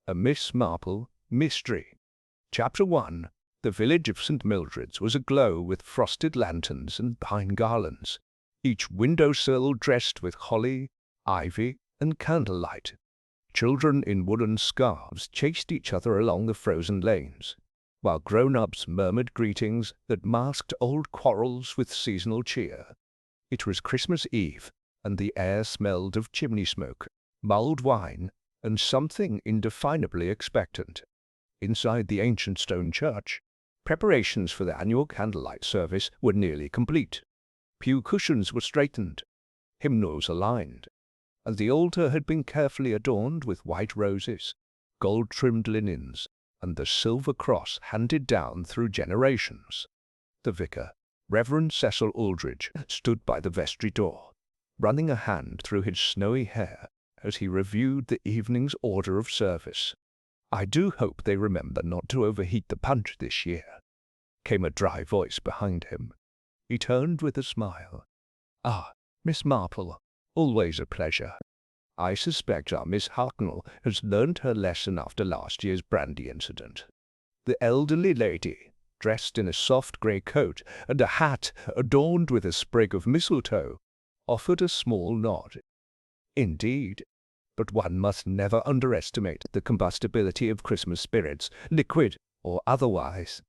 A Miss Marple Mystery. Chapter 1. The village of St. Mildred's was aglow with frosted lanterns and pine garlands, each window-sill dressed with holly, ivy, and candlelight. Children in woolen scarves chased each other along the frozen lanes, while grown-ups murmured greetings that masked old quarrels with seasonal cheer. It was Christmas Eve, and the air smelled of chimney smoke, mulled wine, and something indefinably expectant. Inside the ancient stone church, preparations for the annual candlelight service were nearly complete. Pew cushions were straightened, hymnals aligned, and the altar had been carefully adorned with white roses, gold-trimmed linens, and the silver cross handed down through generations. The vicar, Reverend Cecil Aldridge, stood by the vestry door, running a hand through his snowy hair as he reviewed the evening's order of service. "I do hope they remember not to overheat the punch this year," came a dry voice behind him. He turned with a smile. "Ah, Miss Marple, always a pleasure. I suspect our Miss Hartnell has learned her lesson after last year's brandy incident." The elderly lady, dressed in a soft grey coat and a hat adorned with a sprig of mistletoe, offered a small nod. "Indeed, but one must never underestimate the combustibility of Christmas spirits, liquid or otherwise."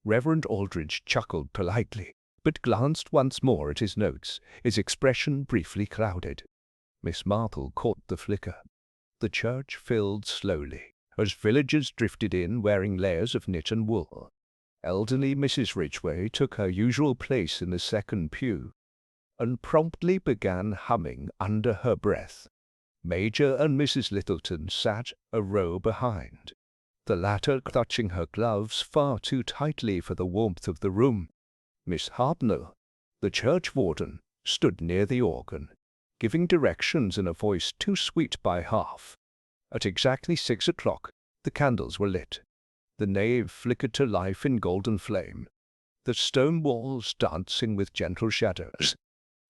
Reverend Aldridge chuckled politely, but glanced once more at his notes, his expression briefly clouded. Miss Marple caught the flicker. The church filled slowly, as villagers drifted in wearing layers of knit and wool. Elderly Mrs. Ridgway took her usual place in the second pew, and promptly began humming under her breath. Major and Mrs. Littleton sat a row behind, the latter clutching her gloves far too tightly for the warmth of the room. Miss Hartnell, the churchwarden, stood near the organ, giving directions in a voice too sweet by half. At exactly 6 o'clock, the candles were lit. The nave flickered to life in golden flame, the stone walls dancing with gentle shadows.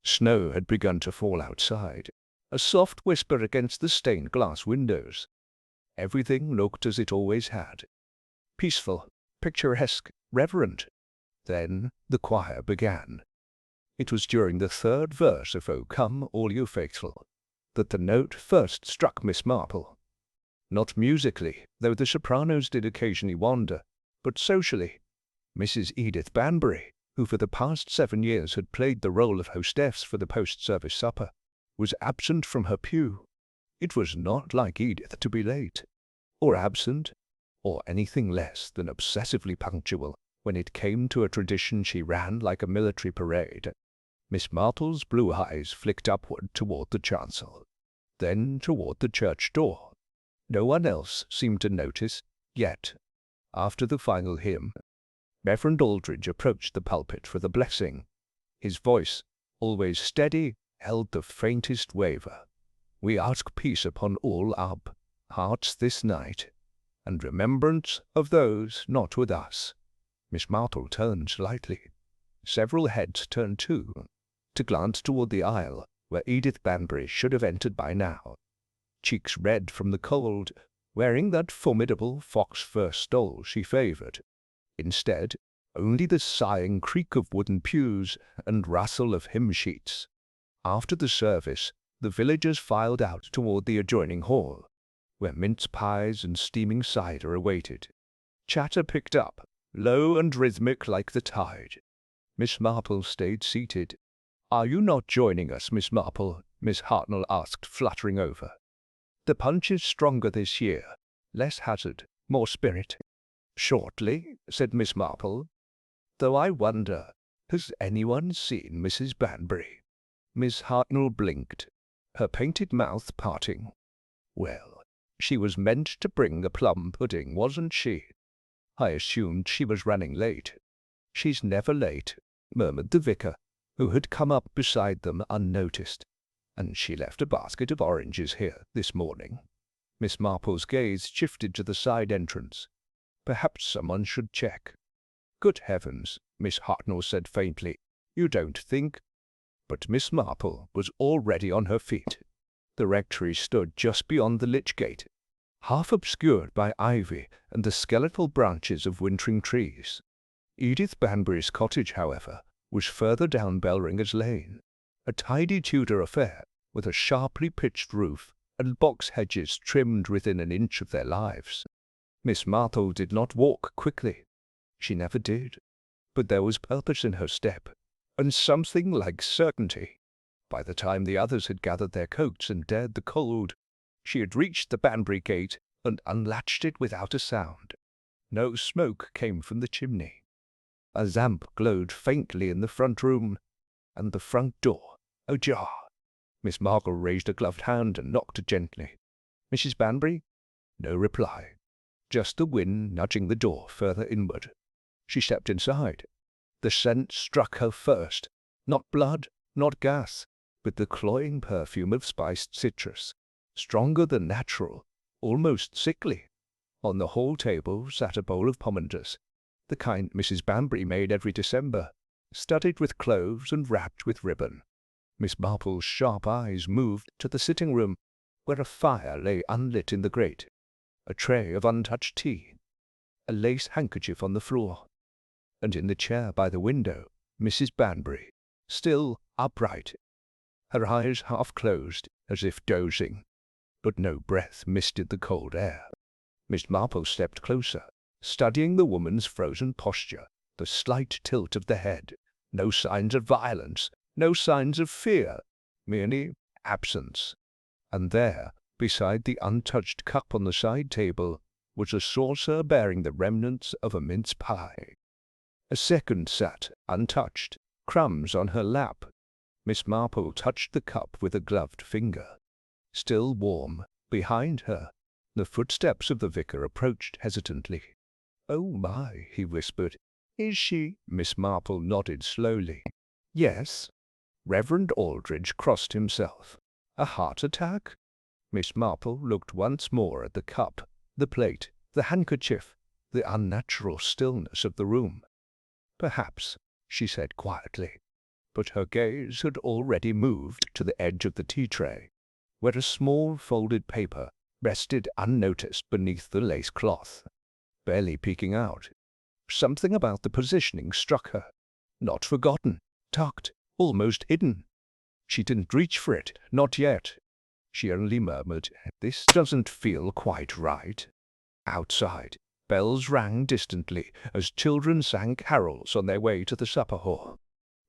Snow had begun to fall outside, a soft whisper against the stained glass windows. Everything looked as it always had, peaceful, picturesque, reverent. Then the choir began. It was during the third verse of "O Come, All You Faithful," that the note first struck Miss Marple. Not musically, though the sopranos did occasionally wander, but socially. Mrs. Edith Banbury, who for the past 7 years had played the role of hostess for the post-service supper, was absent from her pew. It was not like Edith to be late, or absent, or anything less than obsessively punctual when it came to a tradition she ran like a military parade. Miss Marple's blue eyes flicked upward toward the chancel, then toward the church door. No one else seemed to notice, yet, after the final hymn, Reverend Aldridge approached the pulpit for the blessing. His voice, always steady, held the faintest waver. "We ask peace upon all our hearts this night, and remembrance of those not with us." Miss Marple turned slightly. Several heads turned too, to glance toward the aisle where Edith Banbury should have entered by now, cheeks red from the cold, wearing that formidable fox-fur stole she favored. Instead, only the sighing creak of wooden pews and rustle of hymn sheets. After the service, the villagers filed out toward the adjoining hall, where mince pies and steaming cider awaited. Chatter picked up, low and rhythmic like the tide. Miss Marple stayed seated. "Are you not joining us, Miss Marple?" Miss Hartnell asked, fluttering over. "The punch is stronger this year, less hazard, more spirit." "Shortly," said Miss Marple. "Though I wonder, has anyone seen Mrs. Banbury?" Miss Hartnell blinked, her painted mouth parting. "Well, she was meant to bring the plum pudding, wasn't she? I assumed she was running late." "She's never late," murmured the vicar, who had come up beside them unnoticed. "And she left a basket of oranges here this morning." Miss Marple's gaze shifted to the side entrance. "Perhaps someone should check." "Good heavens," Miss Hartnell said faintly. "You don't think—" But Miss Marple was already on her feet. The rectory stood just beyond the lych gate, half obscured by ivy and the skeletal branches of wintering trees. Edith Banbury's cottage, however, was further down Belringer's Lane, a tidy Tudor affair with a sharply pitched roof and box hedges trimmed within an inch of their lives. Miss Marple did not walk quickly. She never did. But there was purpose in her step, and something like certainty. By the time the others had gathered their coats and dared the cold, she had reached the Banbury gate and unlatched it without a sound. No smoke came from the chimney. A lamp glowed faintly in the front room, and the front door ajar. Miss Marple raised a gloved hand and knocked gently. "Mrs. Banbury?" No reply. Just the wind nudging the door further inward. She stepped inside. The scent struck her first. Not blood, not gas, but the cloying perfume of spiced citrus, stronger than natural, almost sickly. On the hall table sat a bowl of pomander, the kind Mrs. Banbury made every December, studded with cloves and wrapped with ribbon. Miss Marple's sharp eyes moved to the sitting-room, where a fire lay unlit in the grate, a tray of untouched tea, a lace handkerchief on the floor, and in the chair by the window, Mrs. Banbury, still upright, her eyes half closed as if dozing, but no breath misted the cold air. Miss Marple stepped closer, studying the woman's frozen posture, the slight tilt of the head, no signs of violence, no signs of fear, merely absence. And there, beside the untouched cup on the side table, was a saucer bearing the remnants of a mince pie. A second sat, untouched, crumbs on her lap. Miss Marple touched the cup with a gloved finger. Still warm, behind her, the footsteps of the vicar approached hesitantly. "Oh my," he whispered. "Is she—" Miss Marple nodded slowly. "Yes." Reverend Aldridge crossed himself. "A heart attack?" Miss Marple looked once more at the cup, the plate, the handkerchief, the unnatural stillness of the room. "Perhaps," she said quietly, but her gaze had already moved to the edge of the tea-tray, where a small folded paper rested unnoticed beneath the lace cloth, barely peeking out. Something about the positioning struck her. Not forgotten, tucked, almost hidden. She didn't reach for it, not yet. She only murmured, "This doesn't feel quite right." Outside, bells rang distantly as children sang carols on their way to the supper hall.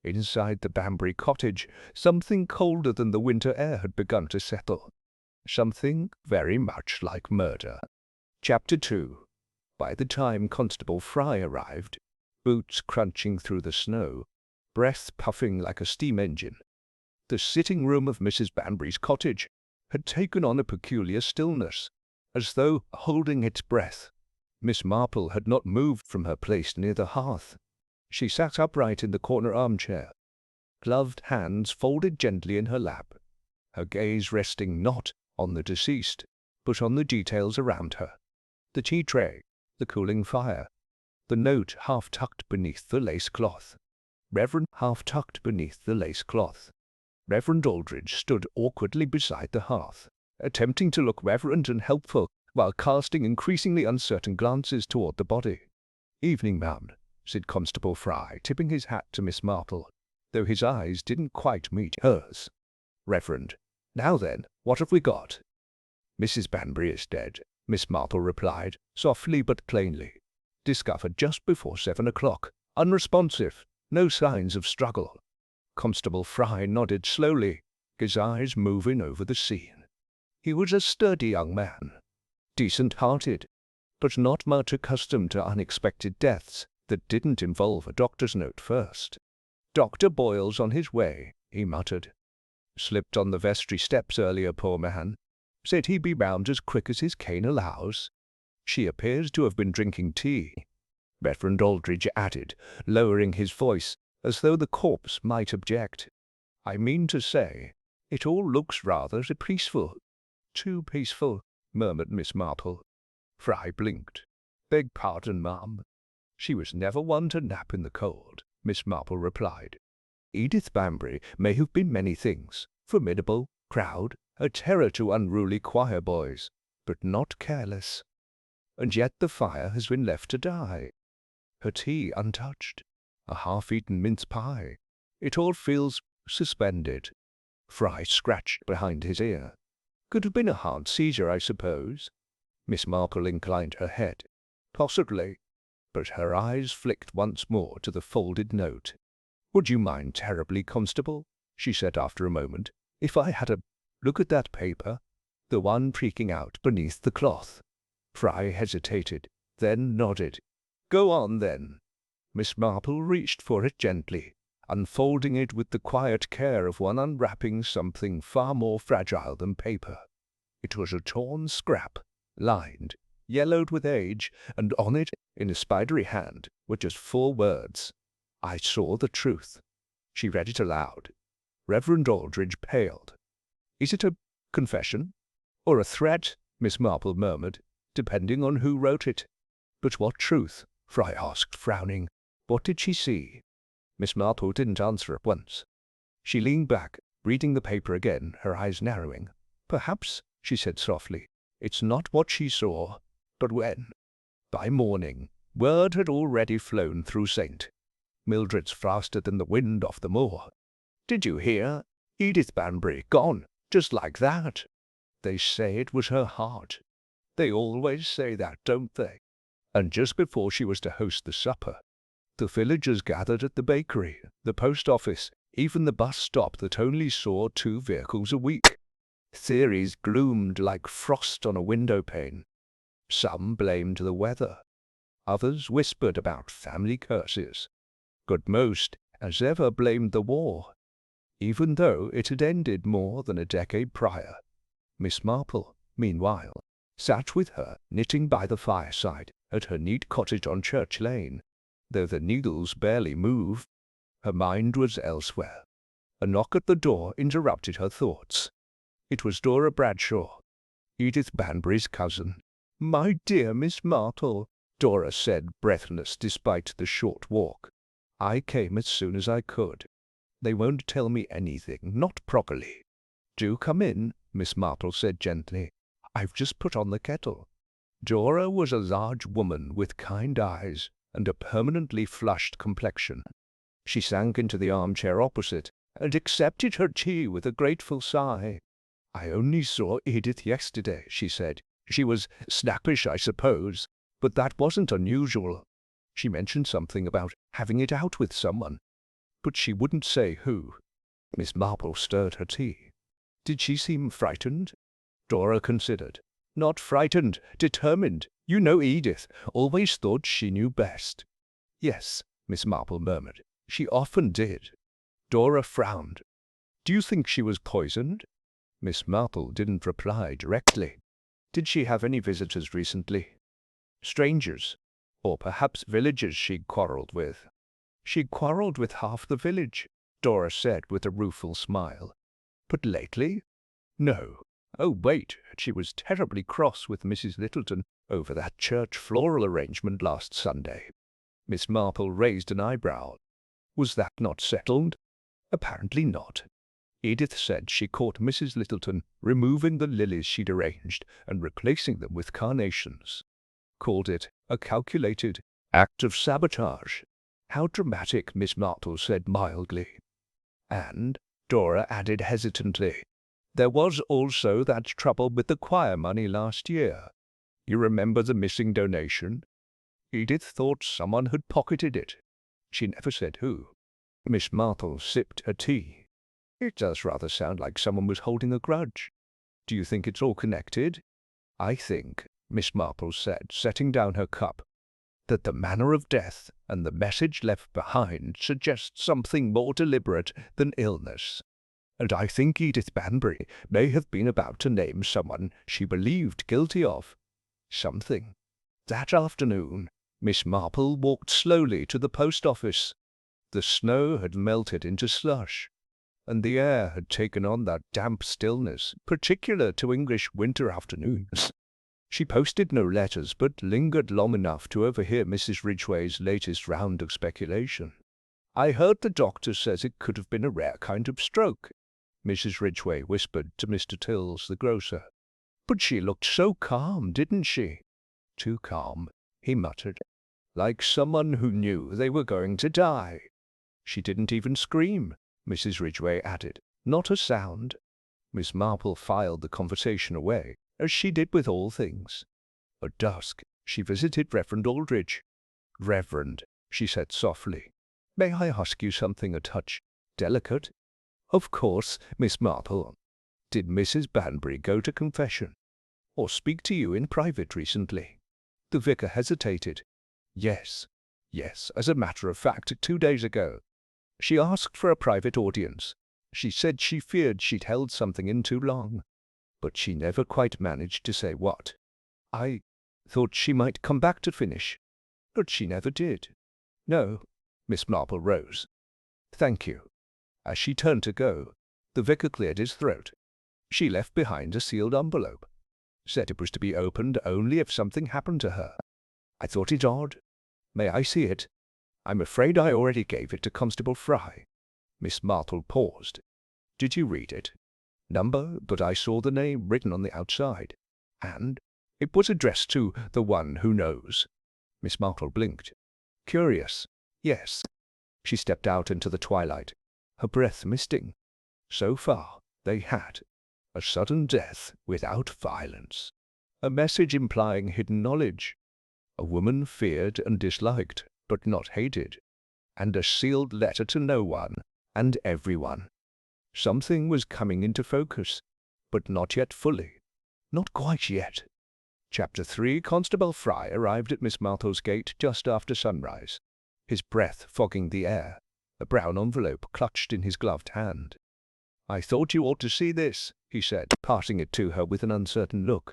Inside the Banbury cottage, something colder than the winter air had begun to settle. Something very much like murder. Chapter 2. By the time Constable Fry arrived, boots crunching through the snow, breath puffing like a steam engine, the sitting-room of Mrs. Banbury's cottage had taken on a peculiar stillness, as though holding its breath. Miss Marple had not moved from her place near the hearth. She sat upright in the corner armchair, gloved hands folded gently in her lap, her gaze resting not on the deceased, but on the details around her. The tea-tray, the cooling fire, the note half-tucked beneath the lace cloth. Reverend Aldridge stood awkwardly beside the hearth, attempting to look reverent and helpful, while casting increasingly uncertain glances toward the body. "Evening, ma'am," said Constable Fry, tipping his hat to Miss Marple, though his eyes didn't quite meet hers. "Reverend, now then, what have we got?" "Mrs. Banbury is dead," Miss Marple replied, softly but plainly. "Discovered just before 7 o'clock. Unresponsive. No signs of struggle." Constable Fry nodded slowly, his eyes moving over the scene. He was a sturdy young man, decent-hearted, but not much accustomed to unexpected deaths that didn't involve a doctor's note first. "Dr. Boyle's on his way," he muttered. "Slipped on the vestry steps earlier, poor man. Said he'd be round as quick as his cane allows. She appears to have been drinking tea," Reverend Aldridge added, lowering his voice as though the corpse might object. "I mean to say, it all looks rather peaceful." "Too peaceful," murmured Miss Marple. Fry blinked. "Beg pardon, ma'am." "She was never one to nap in the cold," Miss Marple replied. "Edith Banbury may have been many things, formidable, proud, a terror to unruly choir boys, but not careless. And yet the fire has been left to die. Her tea untouched, a half-eaten mince pie. It all feels suspended. Fry scratched behind his ear. Could have been a hard seizure, I suppose. Miss Marple inclined her head. Possibly. But her eyes flicked once more to the folded note. "Would you mind terribly, Constable," she said after a moment, "if I had a look at that paper, the one peeking out beneath the cloth?" Fry hesitated, then nodded. "Go on, then." Miss Marple reached for it gently, unfolding it with the quiet care of one unwrapping something far more fragile than paper. It was a torn scrap, lined, yellowed with age, and on it, in a spidery hand, were just 4 words. "I saw the truth." She read it aloud. Reverend Aldridge paled. "Is it a confession? Or a threat?" Miss Marple murmured, "depending on who wrote it." "But what truth?" Fry asked, frowning. "What did she see?" Miss Marple didn't answer at once. She leaned back, reading the paper again, her eyes narrowing. "Perhaps," she said softly, "it's not what she saw, but when." By morning, word had already flown through St. Mildred's faster than the wind off the moor. "Did you hear? Edith Banbury gone, just like that. They say it was her heart. They always say that, don't they?" And just before she was to host the supper, the villagers gathered at the bakery, the post office, even the bus stop that only saw 2 vehicles a week. Theories gloomed like frost on a window pane. Some blamed the weather. Others whispered about family curses. But most, as ever, blamed the war, even though it had ended more than a decade prior. Miss Marple, meanwhile, sat with her knitting by the fireside at her neat cottage on Church Lane. Though the needles barely moved, her mind was elsewhere. A knock at the door interrupted her thoughts. It was Dora Bradshaw, Edith Banbury's cousin. "My dear Miss Marple," Dora said, breathless despite the short walk. "I came as soon as I could. They won't tell me anything, not properly." "Do come in," Miss Marple said gently. "I've just put on the kettle." Dora was a large woman with kind eyes and a permanently flushed complexion. She sank into the armchair opposite and accepted her tea with a grateful sigh. "I only saw Edith yesterday," she said. "She was snappish, I suppose, but that wasn't unusual. She mentioned something about having it out with someone, but she wouldn't say who." Miss Marple stirred her tea. "Did she seem frightened?" Dora considered. "Not frightened, determined. You know Edith, always thought she knew best." "Yes," Miss Marple murmured. "She often did." Dora frowned. "Do you think she was poisoned?" Miss Marple didn't reply directly. "Did she have any visitors recently? Strangers? Or perhaps villagers she'd quarrelled with?" "She'd quarrelled with half the village," Dora said with a rueful smile. "But lately? No. Oh, wait, she was terribly cross with Mrs. Littleton over that church floral arrangement last Sunday." Miss Marple raised an eyebrow. "Was that not settled?" "Apparently not. Edith said she caught Mrs. Littleton removing the lilies she'd arranged and replacing them with carnations. Called it a calculated act of sabotage." "How dramatic," Miss Marple said mildly. "And," Dora added hesitantly, "there was also that trouble with the choir money last year. You remember the missing donation? Edith thought someone had pocketed it. She never said who." Miss Marple sipped her tea. "It does rather sound like someone was holding a grudge. Do you think it's all connected?" "I think," Miss Marple said, setting down her cup, "that the manner of death and the message left behind suggest something more deliberate than illness. And I think Edith Banbury may have been about to name someone she believed guilty of something." That afternoon, Miss Marple walked slowly to the post office. The snow had melted into slush, and the air had taken on that damp stillness particular to English winter afternoons. She posted no letters, but lingered long enough to overhear Mrs. Ridgway's latest round of speculation. "I heard the doctor says it could have been a rare kind of stroke," Mrs. Ridgway whispered to Mr. Tills, the grocer. But she looked so calm, didn't she? Too calm, he muttered, like someone who knew they were going to die. She didn't even scream, Mrs. Ridgway added. Not a sound. Miss Marple filed the conversation away, as she did with all things. At dusk, she visited Reverend Aldridge. "Reverend," she said softly, "may I ask you something a touch delicate?" "Of course, Miss Marple. Did Mrs. Banbury go to confession, or speak to you in private recently?" The vicar hesitated. Yes, as a matter of fact, 2 days ago. She asked for a private audience. She said she feared she'd held something in too long, but she never quite managed to say what. I thought she might come back to finish, but she never did. No. Miss Marple rose. "Thank you." As she turned to go, the vicar cleared his throat. She left behind a sealed envelope. Said it was to be opened only if something happened to her. I thought it odd. May I see it? I'm afraid I already gave it to Constable Fry. Miss Marple paused. Did you read it? Number, but I saw the name written on the outside, and it was addressed to the one who knows. Miss Marple blinked. Curious. Yes. She stepped out into the twilight, her breath misting. So far, they had a sudden death without violence, a message implying hidden knowledge, a woman feared and disliked, but not hated, and a sealed letter to no one and everyone. Something was coming into focus, but not yet fully. Not quite yet. Chapter 3. Constable Fry arrived at Miss Marple's gate just after sunrise, his breath fogging the air, a brown envelope clutched in his gloved hand. I thought you ought to see this, he said, passing it to her with an uncertain look.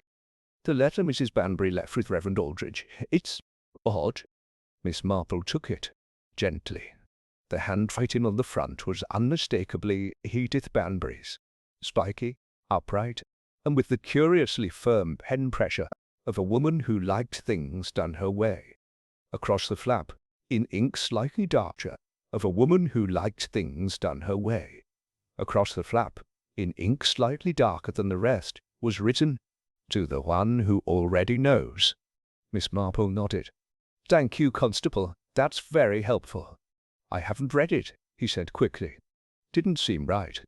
The letter Mrs. Banbury left with Reverend Aldridge. It's odd. Miss Marple took it, gently. The handwriting on the front was unmistakably Edith Banbury's, spiky, upright, and with the curiously firm pen pressure of a woman who liked things done her way. Across the flap, in ink slightly darker, of a woman who liked things done her way. Across the flap, in ink slightly darker than the rest, was written, To the one who already knows. Miss Marple nodded. Thank you, Constable. That's very helpful. I haven't read it, he said quickly. Didn't seem right.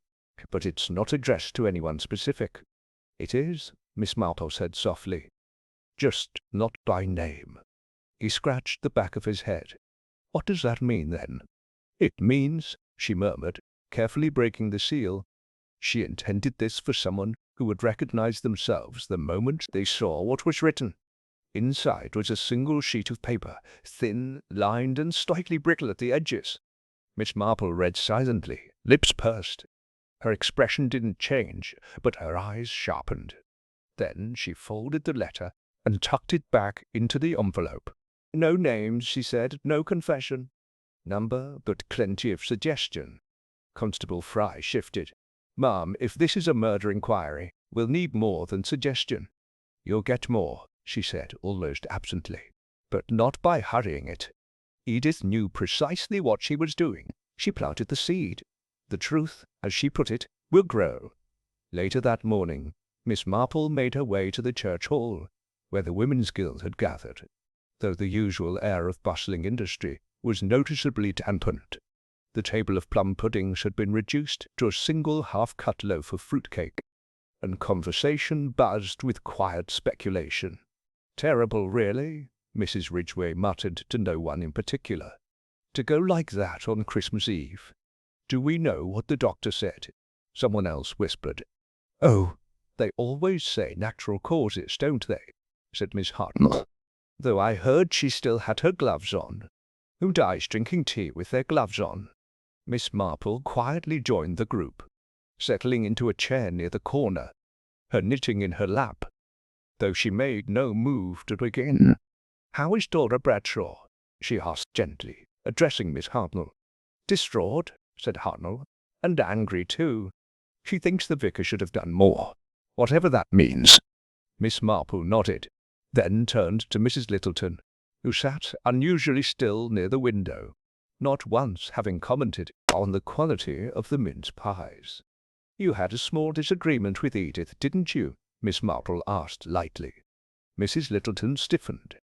But it's not addressed to anyone specific. It is, Miss Marple said softly. Just not by name. He scratched the back of his head. What does that mean, then? It means, she murmured, carefully breaking the seal, she intended this for someone who would recognize themselves the moment they saw what was written. Inside was a single sheet of paper, thin, lined, and slightly brittle at the edges. Miss Marple read silently, lips pursed. Her expression didn't change, but her eyes sharpened. Then she folded the letter and tucked it back into the envelope. No names, she said, no confession. Number, but plenty of suggestion. Constable Fry shifted. Ma'am, if this is a murder inquiry, we'll need more than suggestion. You'll get more, she said, almost absently, but not by hurrying it. Edith knew precisely what she was doing. She planted the seed. The truth, as she put it, will grow. Later that morning, Miss Marple made her way to the church hall, where the Women's Guild had gathered, though the usual air of bustling industry was noticeably dampened. The table of plum puddings had been reduced to a single half-cut loaf of fruitcake, and conversation buzzed with quiet speculation. Terrible, really, Mrs. Ridgway muttered to no one in particular. To go like that on Christmas Eve. Do we know what the doctor said? Someone else whispered. Oh, they always say natural causes, don't they? Said Miss Hartnell. Though I heard she still had her gloves on. Who dies drinking tea with their gloves on? Miss Marple quietly joined the group, settling into a chair near the corner, her knitting in her lap, though she made no move to begin. How is Dora Bradshaw? She asked gently, addressing Miss Hartnell. Distraught, said Hartnell, and angry too. She thinks the vicar should have done more, whatever that means. Miss Marple nodded, then turned to Mrs. Littleton, who sat unusually still near the window, not once having commented on the quality of the mince pies. You had a small disagreement with Edith, didn't you, Miss Marple asked lightly. Mrs. Littleton stiffened.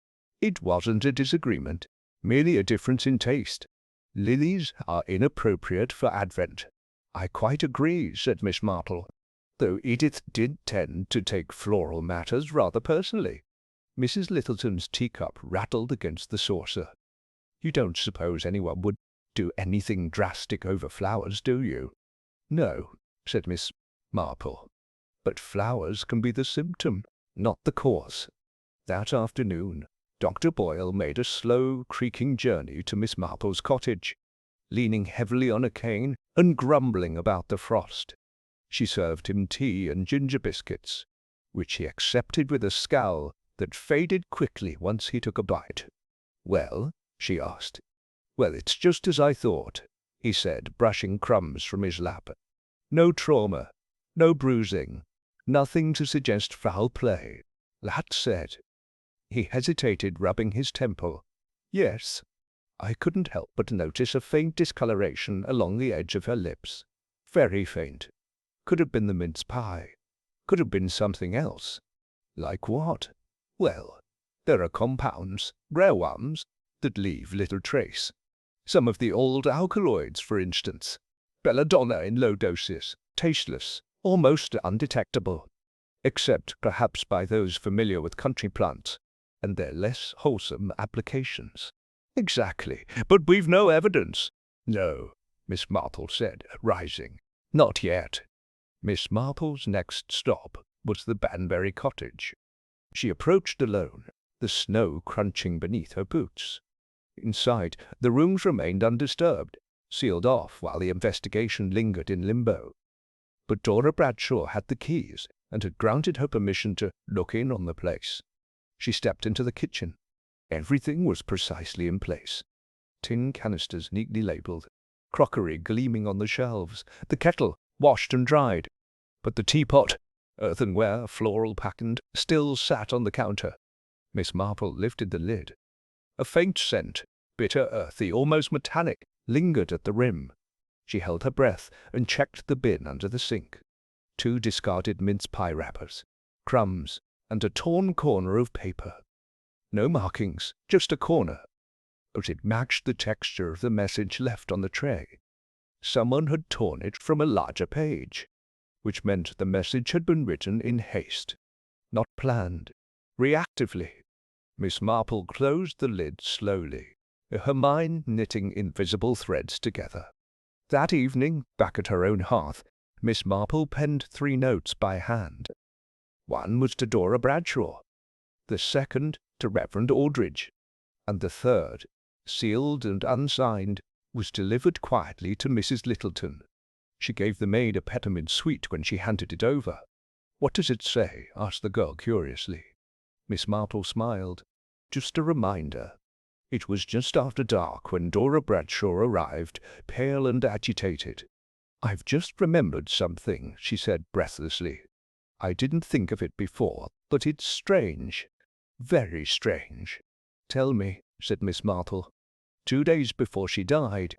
It wasn't a disagreement, merely a difference in taste. Lilies are inappropriate for Advent. I quite agree, said Miss Marple, though Edith did tend to take floral matters rather personally. Mrs. Littleton's teacup rattled against the saucer. You don't suppose anyone would do anything drastic over flowers, do you? No, said Miss Marple. But flowers can be the symptom, not the cause. That afternoon, Dr. Boyle made a slow, creaking journey to Miss Marple's cottage, leaning heavily on a cane and grumbling about the frost. She served him tea and ginger biscuits, which he accepted with a scowl that faded quickly once he took a bite. Well? She asked. Well, it's just as I thought, he said, brushing crumbs from his lap. No trauma, no bruising, nothing to suggest foul play. That said, he hesitated, rubbing his temple. Yes, I couldn't help but notice a faint discoloration along the edge of her lips. Very faint. Could have been the mince pie. Could have been something else. Like what? Well, there are compounds, rare ones, that leave little trace. Some of the old alkaloids, for instance. Belladonna in low doses, tasteless, almost undetectable, except perhaps by those familiar with country plants and their less wholesome applications. Exactly, but we've no evidence. No, Miss Marple said, rising. Not yet. Miss Marple's next stop was the Banbury cottage. She approached alone, the snow crunching beneath her boots. Inside, the rooms remained undisturbed, sealed off while the investigation lingered in limbo. But Dora Bradshaw had the keys and had granted her permission to look in on the place. She stepped into the kitchen. Everything was precisely in place. Tin canisters neatly labelled, crockery gleaming on the shelves, the kettle washed and dried. But the teapot, earthenware, floral patterned, still sat on the counter. Miss Marple lifted the lid. A faint scent, bitter, earthy, almost metallic, lingered at the rim. She held her breath and checked the bin under the sink. 2 discarded mince pie wrappers, crumbs, and a torn corner of paper. No markings, just a corner. But it matched the texture of the message left on the tray. Someone had torn it from a larger page, which meant the message had been written in haste, not planned, reactively. Miss Marple closed the lid slowly, her mind knitting invisible threads together. That evening, back at her own hearth, Miss Marple penned 3 notes by hand. One was to Dora Bradshaw, the second to Reverend Aldridge, and the third, sealed and unsigned, was delivered quietly to Mrs. Littleton. She gave the maid a peppermint sweet when she handed it over. "What does it say?" asked the girl curiously. Miss Marple smiled. "Just a reminder." It was just after dark when Dora Bradshaw arrived, pale and agitated. "I've just remembered something," she said breathlessly. "I didn't think of it before, but it's strange. Very strange." "Tell me," said Miss Marple. 2 days before she died,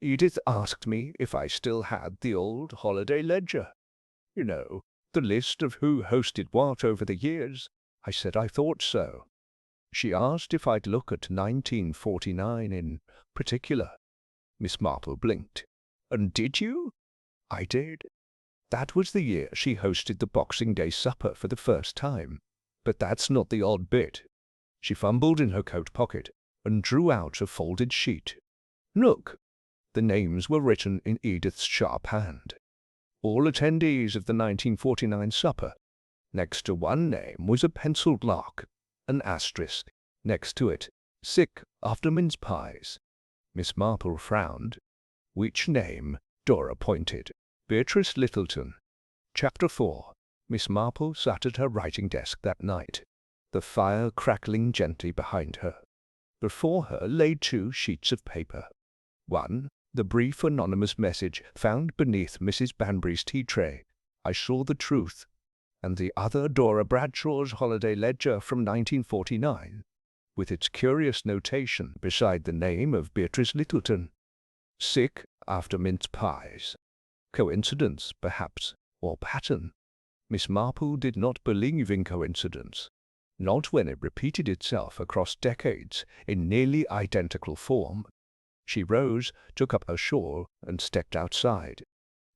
Edith asked me if I still had the old holiday ledger. You know, the list of who hosted what over the years. I said I thought so. She asked if I'd look at 1949 in particular. Miss Marple blinked. "And did you?" "I did. That was the year she hosted the Boxing Day supper for the first time. But that's not the odd bit." She fumbled in her coat pocket and drew out a folded sheet. "Look." The names were written in Edith's sharp hand. All attendees of the 1949 supper. Next to one name was a penciled mark, an asterisk. Next to it, "Sick after mince pies." Miss Marple frowned. "Which name?" Dora pointed. "Beatrice Littleton." Chapter 4. Miss Marple sat at her writing desk that night, the fire crackling gently behind her. Before her lay 2 sheets of paper. One, the brief anonymous message found beneath Mrs. Banbury's tea tray, "I saw the truth," and the other Dora Bradshaw's holiday ledger from 1949, with its curious notation beside the name of Beatrice Littleton. "Sick after mince pies." Coincidence, perhaps, or pattern. Miss Marple did not believe in coincidence, not when it repeated itself across decades in nearly identical form. She rose, took up her shawl, and stepped outside.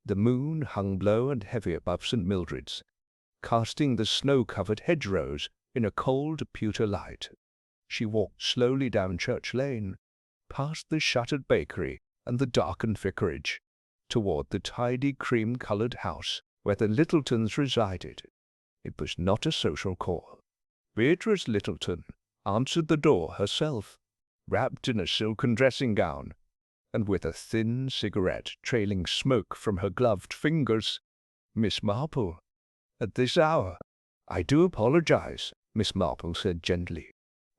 The moon hung low and heavy above St. Mildred's, casting the snow-covered hedgerows in a cold pewter light. She walked slowly down Church Lane, past the shuttered bakery and the darkened vicarage, toward the tidy cream-coloured house where the Littletons resided. It was not a social call. Beatrice Littleton answered the door herself, wrapped in a silken dressing-gown, and with a thin cigarette trailing smoke from her gloved fingers. "Miss Marple, at this hour?" "I do apologize," Miss Marple said gently,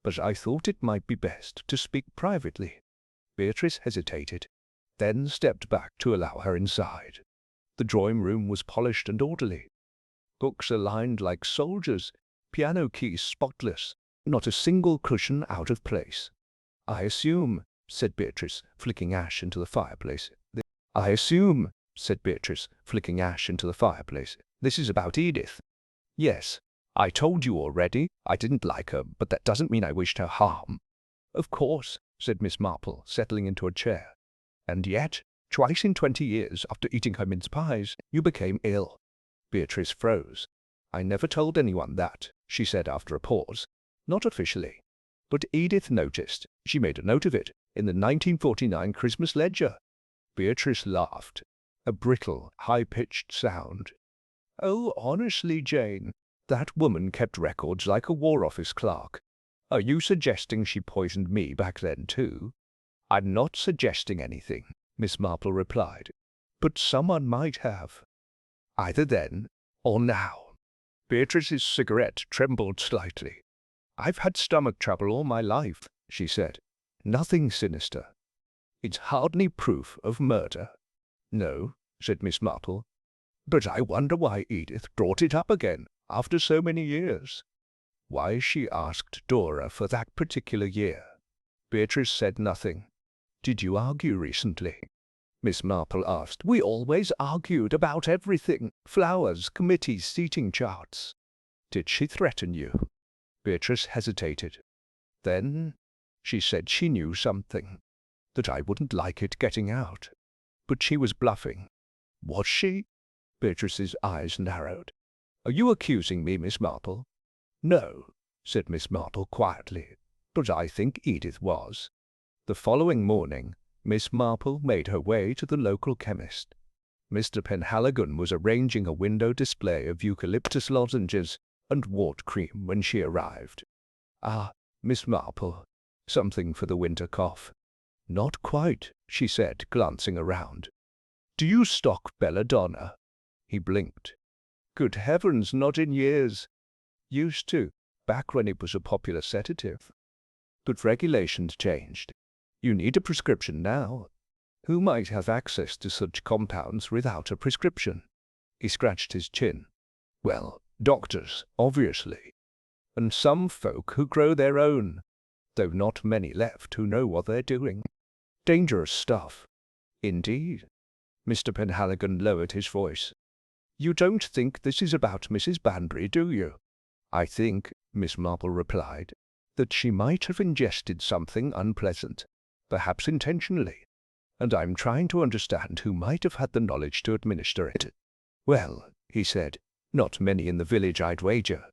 "but I thought it might be best to speak privately." Beatrice hesitated, then stepped back to allow her inside. The drawing-room was polished and orderly. Books aligned like soldiers, piano keys spotless, not a single cushion out of place. "I assume," said Beatrice, flicking ash into the fireplace. "I assume," said Beatrice, flicking ash into the fireplace, "this is about Edith." "Yes, I told you already I didn't like her, but that doesn't mean I wished her harm." "Of course," said Miss Marple, settling into a chair. "And yet, twice in 20 years after eating her mince pies, you became ill." Beatrice froze. "I never told anyone that," she said after a pause. "Not officially. But Edith noticed. She made a note of it in the 1949 Christmas ledger." Beatrice laughed, a brittle, high-pitched sound. "Oh, honestly, Jane, that woman kept records like a War Office clerk. Are you suggesting she poisoned me back then, too?" "I'm not suggesting anything," Miss Marple replied, "but someone might have. Either then or now." Beatrice's cigarette trembled slightly. "I've had stomach trouble all my life," she said. "Nothing sinister. It's hardly proof of murder." "No," said Miss Marple, "but I wonder why Edith brought it up again after so many years. Why she asked Dora for that particular year." Beatrice said nothing. "Did you argue recently?" Miss Marple asked. "We always argued about everything. Flowers, committees, seating charts." "Did she threaten you?" Beatrice hesitated. "Then she said she knew something, that I wouldn't like it getting out. But she was bluffing." "Was she?" Beatrice's eyes narrowed. "Are you accusing me, Miss Marple?" "No," said Miss Marple quietly, "but I think Edith was." The following morning, Miss Marple made her way to the local chemist. Mr. Penhaligon was arranging a window display of eucalyptus lozenges and wart cream when she arrived. "Ah, Miss Marple, something for the winter cough." "Not quite," she said, glancing around. "Do you stock belladonna?" He blinked. "Good heavens, not in years. Used to, back when it was a popular sedative. But regulations changed. You need a prescription now. Who might have access to such compounds without a prescription?" He scratched his chin. "Well, doctors, obviously. And some folk who grow their own, though not many left who know what they're doing. Dangerous stuff." "Indeed." Mr. Penhaligon lowered his voice. "You don't think this is about Mrs. Banbury, do you?" "I think," Miss Marple replied, "that she might have ingested something unpleasant, perhaps intentionally, and I'm trying to understand who might have had the knowledge to administer it." "Well," he said, "not many in the village, I'd wager.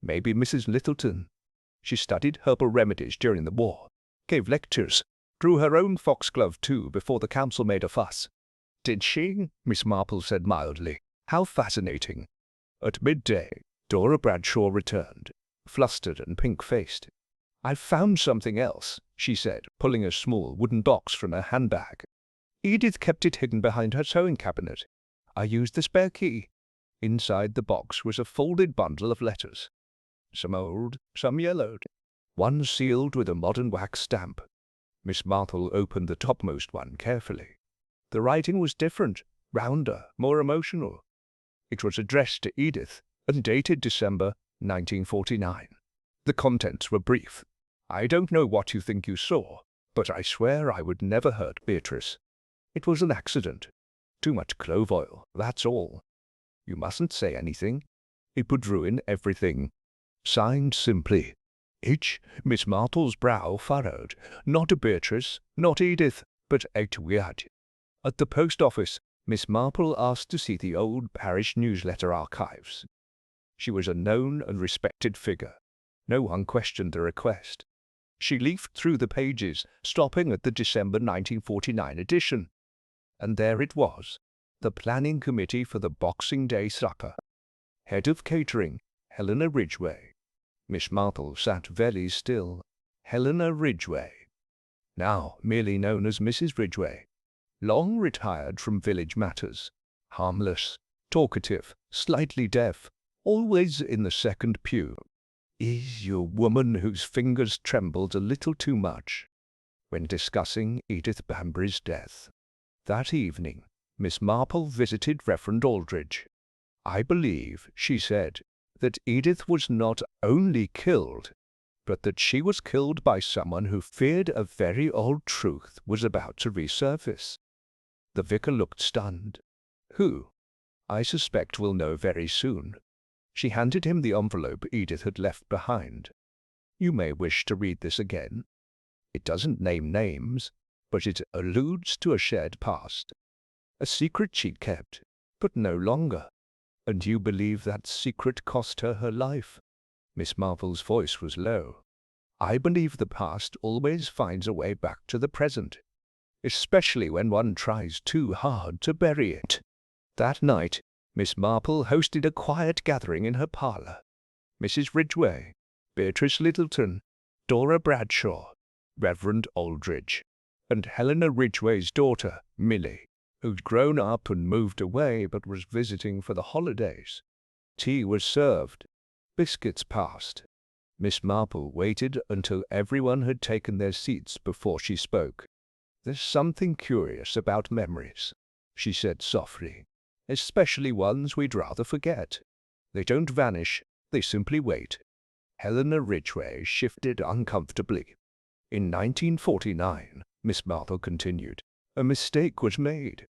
Maybe Mrs. Littleton. She studied herbal remedies during the war, gave lectures, drew her own foxglove too before the council made a fuss." "Did she?" Miss Marple said mildly. "How fascinating." At midday, Dora Bradshaw returned, flustered and pink-faced. "I've found something else," she said, pulling a small wooden box from her handbag. "Edith kept it hidden behind her sewing cabinet. I used the spare key." Inside the box was a folded bundle of letters. Some old, some yellowed. One sealed with a modern wax stamp. Miss Marple opened the topmost one carefully. The writing was different, rounder, more emotional. It was addressed to Edith and dated December 1949. The contents were brief. "I don't know what you think you saw, but I swear I would never hurt Beatrice. It was an accident. Too much clove oil, that's all. You mustn't say anything. It would ruin everything. Signed simply, H. Miss Marple's brow furrowed. Not Beatrice, not Edith, but Edward. At the post office, Miss Marple asked to see the old parish newsletter archives. She was a known and respected figure. No one questioned the request. She leafed through the pages, stopping at the December 1949 edition. And there it was, the planning committee for the Boxing Day supper. Head of catering, Helena Ridgway. Miss Marple sat very still. Helena Ridgway, now merely known as Mrs. Ridgway, long retired from village matters, harmless, talkative, slightly deaf, always in the second pew, is a woman whose fingers trembled a little too much when discussing Edith Banbury's death. That evening, Miss Marple visited Reverend Aldridge. I believe, she said, that Edith was not only killed, but that she was killed by someone who feared a very old truth was about to resurface. The vicar looked stunned. Who? I suspect we'll know very soon. She handed him the envelope Edith had left behind. You may wish to read this again. It doesn't name names, but it alludes to a shared past. A secret she'd kept, but no longer. And you believe that secret cost her her life? Miss Marple's voice was low. I believe the past always finds a way back to the present, especially when one tries too hard to bury it. That night, Miss Marple hosted a quiet gathering in her parlour. Mrs. Ridgway, Beatrice Littleton, Dora Bradshaw, Reverend Aldridge, and Helena Ridgway's daughter, Milly, who'd grown up and moved away but was visiting for the holidays. Tea was served. Biscuits passed. Miss Marple waited until everyone had taken their seats before she spoke. There's something curious about memories, she said softly, especially ones we'd rather forget. They don't vanish, they simply wait. Helena Ridgway shifted uncomfortably. In 1949, Miss Marple continued, a mistake was made.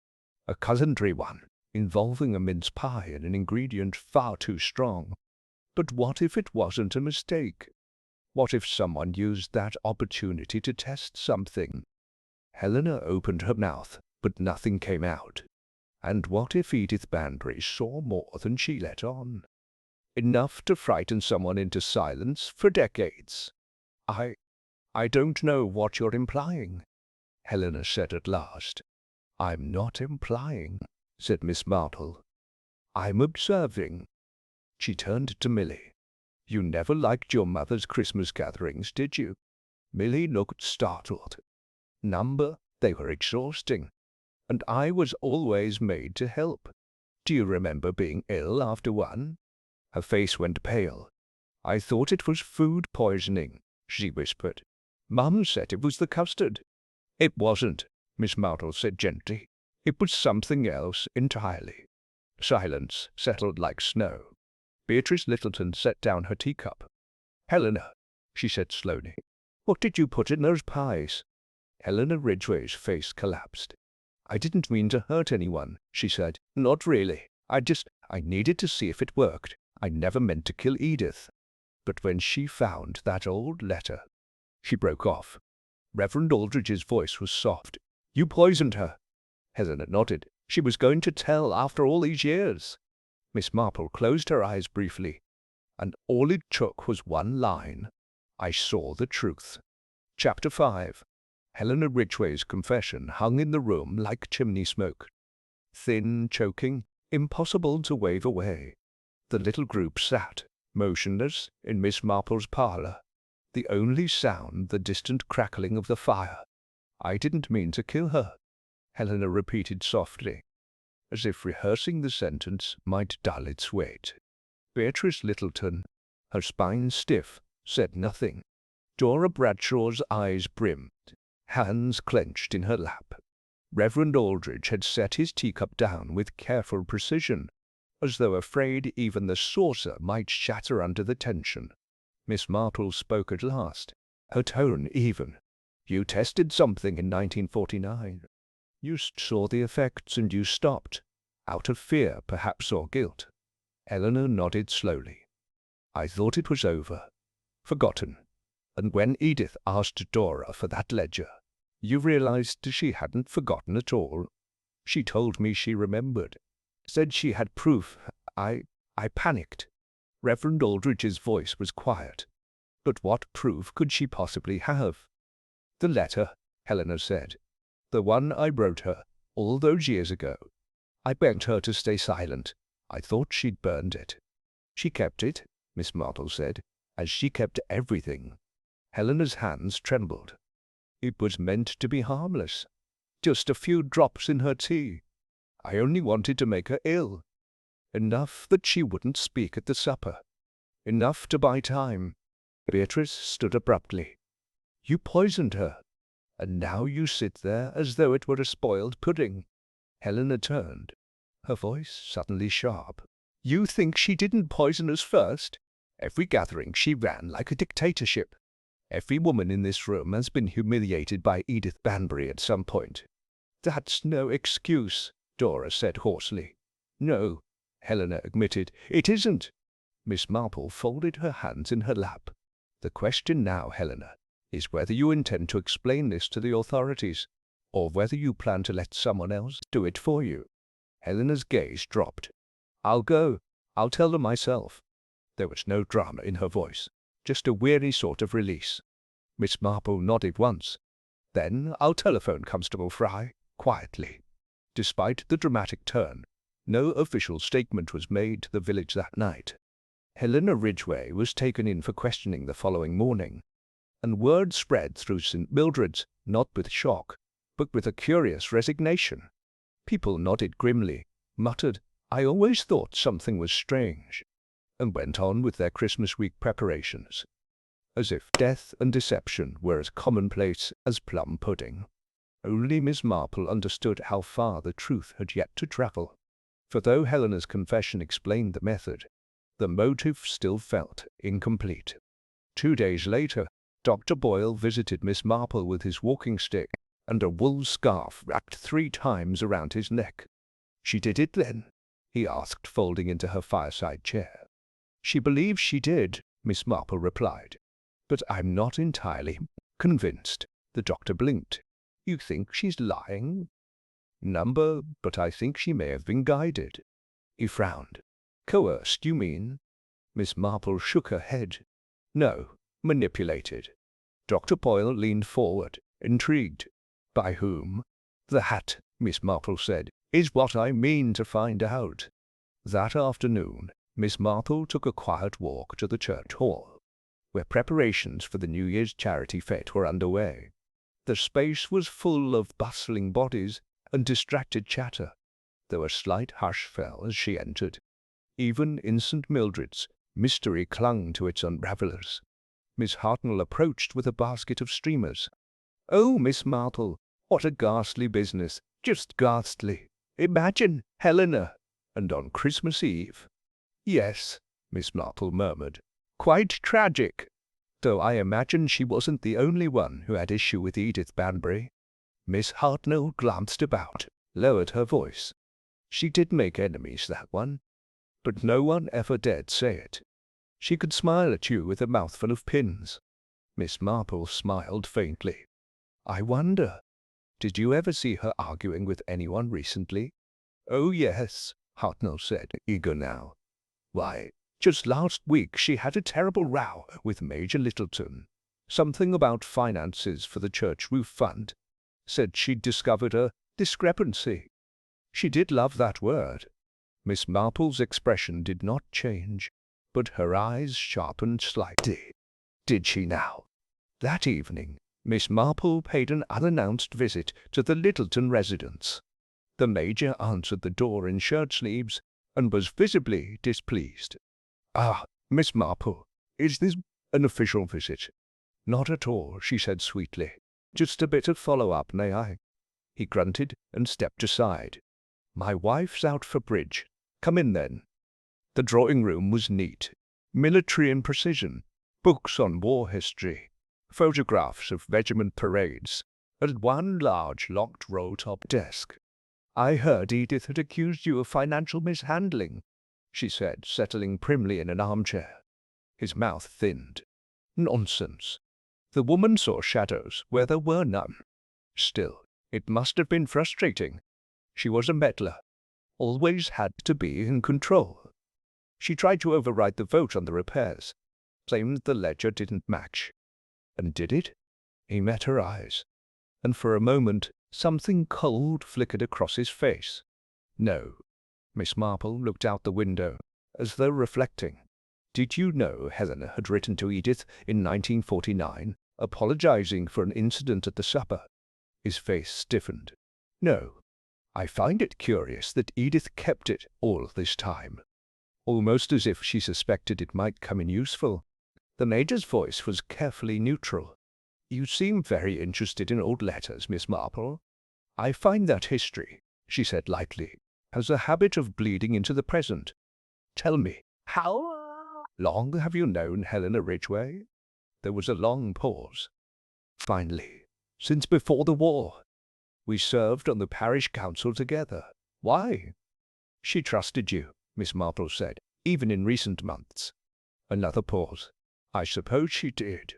A culinary one, involving a mince pie and an ingredient far too strong. But what if it wasn't a mistake? What if someone used that opportunity to test something? Helena opened her mouth, but nothing came out. And what if Edith Banbury saw more than she let on? Enough to frighten someone into silence for decades. I don't know what you're implying, Helena said at last. I'm not implying, said Miss Marple. I'm observing. She turned to Milly. You never liked your mother's Christmas gatherings, did you? Milly looked startled. They were exhausting. And I was always made to help. Do you remember being ill after one? Her face went pale. I thought it was food poisoning, she whispered. Mum said it was the custard. It wasn't, Miss Marple said gently. It was something else entirely. Silence settled like snow. Beatrice Littleton set down her teacup. Helena, she said slowly, what did you put in those pies? Helena Ridgway's face collapsed. I didn't mean to hurt anyone, she said. Not really. I needed to see if it worked. I never meant to kill Edith. But when she found that old letter, she broke off. Reverend Aldridge's voice was soft. You poisoned her. Helena nodded. She was going to tell after all these years. Miss Marple closed her eyes briefly, and all it took was one line. I saw the truth. Chapter 5. Helena Ridgway's confession hung in the room like chimney smoke. Thin, choking, impossible to wave away. The little group sat, motionless, in Miss Marple's parlour. The only sound the distant crackling of the fire. I didn't mean to kill her, Helena repeated softly, as if rehearsing the sentence might dull its weight. Beatrice Littleton, her spine stiff, said nothing. Dora Bradshaw's eyes brimmed, hands clenched in her lap. Reverend Aldridge had set his teacup down with careful precision, as though afraid even the saucer might shatter under the tension. Miss Marple spoke at last, her tone even. You tested something in 1949. You saw the effects and you stopped, out of fear, perhaps, or guilt. Helena nodded slowly. I thought it was over, forgotten. And when Edith asked Dora for that ledger, you realized she hadn't forgotten at all. She told me she remembered. Said she had proof. I panicked. Reverend Aldrich's voice was quiet. But what proof could she possibly have? The letter, Helena said. The one I wrote her, all those years ago. I begged her to stay silent. I thought she'd burned it. She kept it, Miss Marple said, as she kept everything. Helena's hands trembled. It was meant to be harmless. Just a few drops in her tea. I only wanted to make her ill. Enough that she wouldn't speak at the supper. Enough to buy time. Beatrice stood abruptly. You poisoned her, and now you sit there as though it were a spoiled pudding. Helena turned, her voice suddenly sharp. You think she didn't poison us first? Every gathering she ran like a dictatorship. Every woman in this room has been humiliated by Edith Banbury at some point. That's no excuse, Dora said hoarsely. No, Helena admitted, it isn't. Miss Marple folded her hands in her lap. The question now, Helena, is whether you intend to explain this to the authorities, or whether you plan to let someone else do it for you. Helena's gaze dropped. I'll go. I'll tell them myself. There was no drama in her voice, just a weary sort of release. Miss Marple nodded once. Then I'll telephone Constable Fry, quietly. Despite the dramatic turn, no official statement was made to the village that night. Helena Ridgway was taken in for questioning the following morning, and word spread through St. Mildred's, not with shock, but with a curious resignation. People nodded grimly, muttered, I always thought something was strange, and went on with their Christmas week preparations, as if death and deception were as commonplace as plum pudding. Only Miss Marple understood how far the truth had yet to travel, for though Helena's confession explained the method, the motive still felt incomplete. 2 days later, Dr. Boyle visited Miss Marple with his walking stick and a wool scarf wrapped 3 times around his neck. She did it then? He asked, folding into her fireside chair. She believes she did, Miss Marple replied. But I'm not entirely convinced. The doctor blinked. You think she's lying? Number, but I think she may have been guided. He frowned. Coerced, you mean? Miss Marple shook her head. No, manipulated. Dr. Boyle leaned forward, intrigued. By whom? The hat, Miss Marple said, is what I mean to find out. That afternoon, Miss Marple took a quiet walk to the church hall, where preparations for the New Year's charity fete were underway. The space was full of bustling bodies and distracted chatter, though a slight hush fell as she entered. Even in St. Mildred's, mystery clung to its unravellers. Miss Hartnell approached with a basket of streamers. Oh, Miss Marple, what a ghastly business, just ghastly. Imagine Helena, and on Christmas Eve. Yes, Miss Marple murmured. Quite tragic. Though I imagine she wasn't the only one who had issue with Edith Banbury. Miss Hartnell glanced about, lowered her voice. She did make enemies, that one, but no one ever dared say it. She could smile at you with a mouthful of pins. Miss Marple smiled faintly. I wonder, did you ever see her arguing with anyone recently? Oh, yes, Hartnell said, eager now. Why, just last week she had a terrible row with Major Littleton. Something about finances for the church roof fund. Said she'd discovered a discrepancy. She did love that word. Miss Marple's expression did not change, but her eyes sharpened slightly. Did she now? That evening, Miss Marple paid an unannounced visit to the Littleton residence. The Major answered the door in shirt-sleeves and was visibly displeased. Ah, Miss Marple, is this an official visit? Not at all, she said sweetly. Just a bit of follow-up, may I? He grunted and stepped aside. My wife's out for bridge. Come in then. The drawing-room was neat, military in precision, books on war history, photographs of regiment parades, and one large locked roll-top desk. I heard Edith had accused you of financial mishandling. she said, settling primly in an armchair. His mouth thinned. Nonsense. The woman saw shadows where there were none. Still, it must have been frustrating. She was a meddler. Always had to be in control. She tried to override the vote on the repairs, claimed the ledger didn't match. And did it? He met her eyes, and for a moment something cold flickered across his face. No. Miss Marple looked out the window, as though reflecting. Did you know Helena had written to Edith in 1949, apologizing for an incident at the supper? His face stiffened. No. I find it curious that Edith kept it all this time, almost as if she suspected it might come in useful. The Major's voice was carefully neutral. You seem very interested in old letters, Miss Marple. I find that history, she said lightly, has a habit of bleeding into the present. Tell me, how long have you known Helena Ridgway? There was a long pause. Finally, since before the war. We served on the parish council together. Why? She trusted you, Miss Marple said, even in recent months. Another pause. I suppose she did.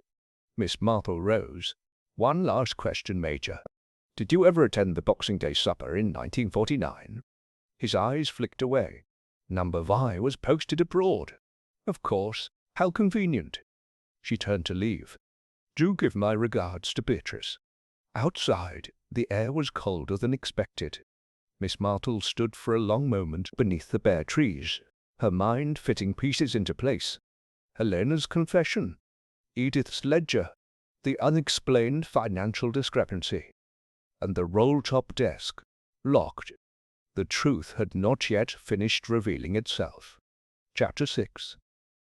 Miss Marple rose. One last question, Major. Did you ever attend the Boxing Day supper in 1949? His eyes flicked away. Number Y was posted abroad. Of course. How convenient. She turned to leave. Do give my regards to Beatrice. Outside, the air was colder than expected. Miss Marple stood for a long moment beneath the bare trees, her mind fitting pieces into place. Helena's confession, Edith's ledger, the unexplained financial discrepancy, and the roll-top desk, locked. The truth had not yet finished revealing itself. Chapter 6.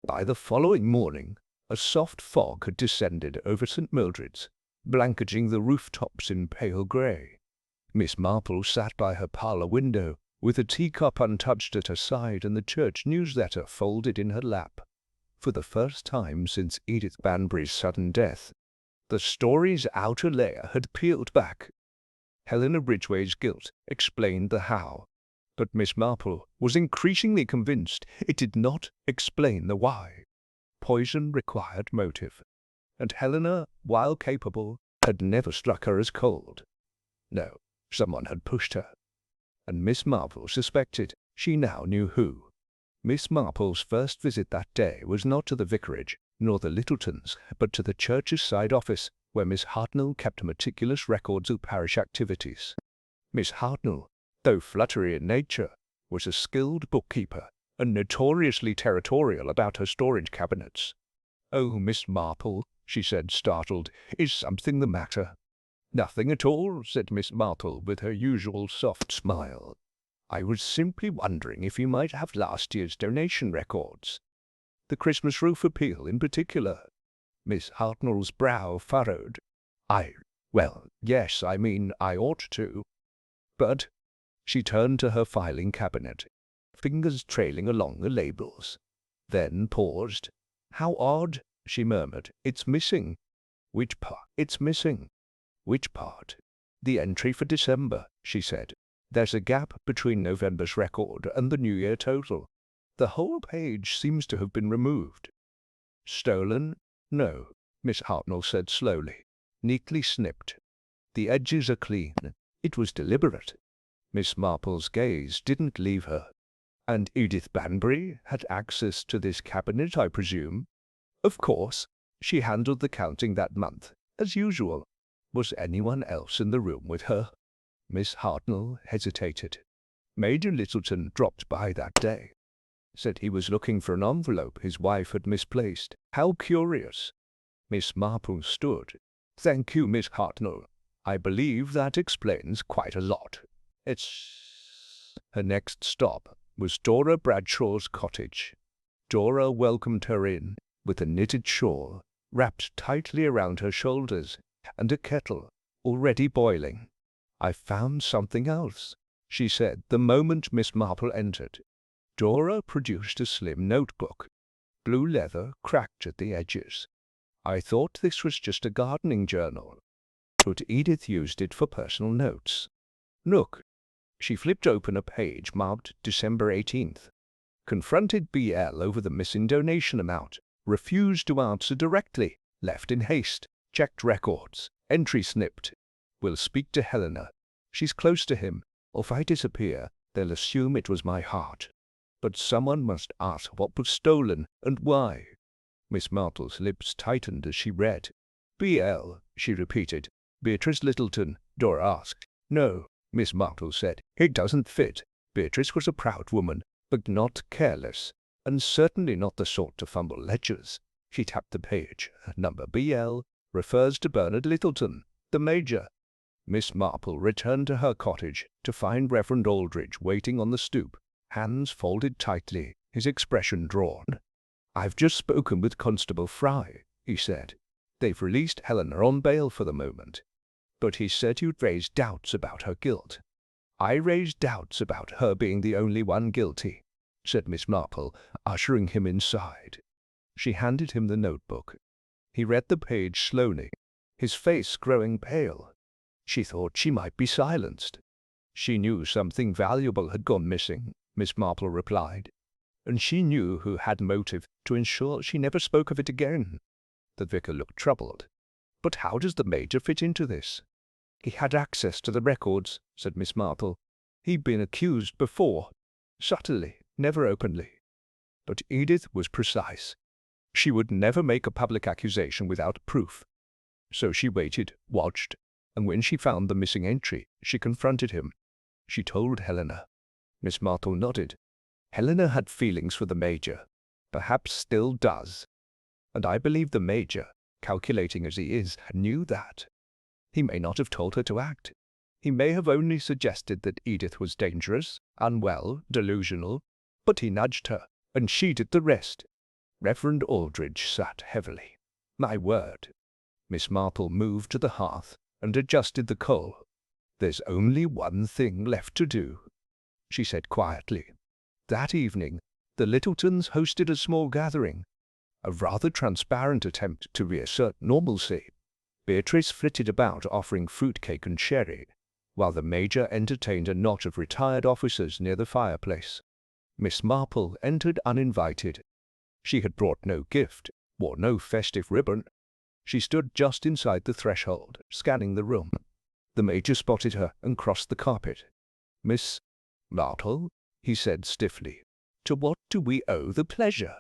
By the following morning, a soft fog had descended over St. Mildred's, blanketing the rooftops in pale grey. Miss Marple sat by her parlour window, with a teacup untouched at her side and the church newsletter folded in her lap. For the first time since Edith Banbury's sudden death, the story's outer layer had peeled back. Helena Ridgway's guilt explained the how, but Miss Marple was increasingly convinced it did not explain the why. Poison required motive, and Helena, while capable, had never struck her as cold. No, someone had pushed her, and Miss Marple suspected she now knew who. Miss Marple's first visit that day was not to the vicarage, nor the Littletons, but to the church's side office, where Miss Hartnell kept meticulous records of parish activities. Miss Hartnell, though fluttery in nature, was a skilled bookkeeper, and notoriously territorial about her storage cabinets. "Oh, Miss Marple," she said, startled, "is something the matter?" "Nothing at all," said Miss Marple with her usual soft smile. "I was simply wondering if you might have last year's donation records. The Christmas roof appeal in particular." Miss Hartnell's brow furrowed. Well, yes, I mean, I ought to. But," she turned to her filing cabinet, fingers trailing along the labels, then paused. "How odd," she murmured. "It's missing." "Which part?" "It's missing." "Which part?" "The entry for December," she said. "There's a gap between November's record and the New Year total. The whole page seems to have been removed." "Stolen?" "No," Miss Hartnell said slowly. "Neatly snipped. The edges are clean. It was deliberate." Miss Marple's gaze didn't leave her. "And Edith Banbury had access to this cabinet, I presume?" "Of course. She handled the counting that month, as usual." "Was anyone else in the room with her?" Miss Hartnell hesitated. "Major Littleton dropped by that day. Said he was looking for an envelope his wife had misplaced." "How curious." Miss Marple stood. "Thank you, Miss Hartnell. I believe that explains quite a lot. It's—" Her next stop was Dora Bradshaw's cottage. Dora welcomed her in with a knitted shawl wrapped tightly around her shoulders and a kettle already boiling. "I found something else," she said the moment Miss Marple entered. Dora produced a slim notebook, blue leather cracked at the edges. "I thought this was just a gardening journal, but Edith used it for personal notes. Look." She flipped open a page marked December 18th. confronted BL over the missing donation amount, refused to answer directly, left in haste, checked records, entry snipped. We'll speak to Helena. She's close to him. If I disappear, they'll assume it was my heart. But someone must ask what was stolen and why. Miss Marple's lips tightened as she read. BL, she repeated. Beatrice Littleton, Dora asked. No, Miss Marple said. It doesn't fit. Beatrice was a proud woman, but not careless, and certainly not the sort to fumble ledgers. She tapped the page. Number BL refers to Bernard Littleton, the Major. Miss Marple returned to her cottage to find Reverend Aldridge waiting on the stoop, hands folded tightly, his expression drawn. I've just spoken with Constable Fry, he said. They've released Helena on bail for the moment. But he said you'd raised doubts about her guilt. I raised doubts about her being the only one guilty, said Miss Marple, ushering him inside. She handed him the notebook. He read the page slowly, his face growing pale. She thought she might be silenced. She knew something valuable had gone missing, Miss Marple replied, and she knew who had motive to ensure she never spoke of it again. The vicar looked troubled. But how does the Major fit into this? He had access to the records, said Miss Marple. He'd been accused before, subtly, never openly. But Edith was precise. She would never make a public accusation without proof. So she waited, watched, and when she found the missing entry, she confronted him. She told Helena. Miss Marple nodded. Helena had feelings for the Major, perhaps still does. And I believe the Major, calculating as he is, knew that. He may not have told her to act. He may have only suggested that Edith was dangerous, unwell, delusional, but he nudged her, and she did the rest. Reverend Aldridge sat heavily. My word. Miss Marple moved to the hearth and adjusted the coal. There's only one thing left to do, she said quietly. That evening, the Littletons hosted a small gathering, a rather transparent attempt to reassert normalcy. Beatrice flitted about offering fruitcake and sherry, while the Major entertained a knot of retired officers near the fireplace. Miss Marple entered uninvited. She had brought no gift, wore no festive ribbon. She stood just inside the threshold, scanning the room. The Major spotted her and crossed the carpet. Miss Marple, he said stiffly, to what do we owe the pleasure?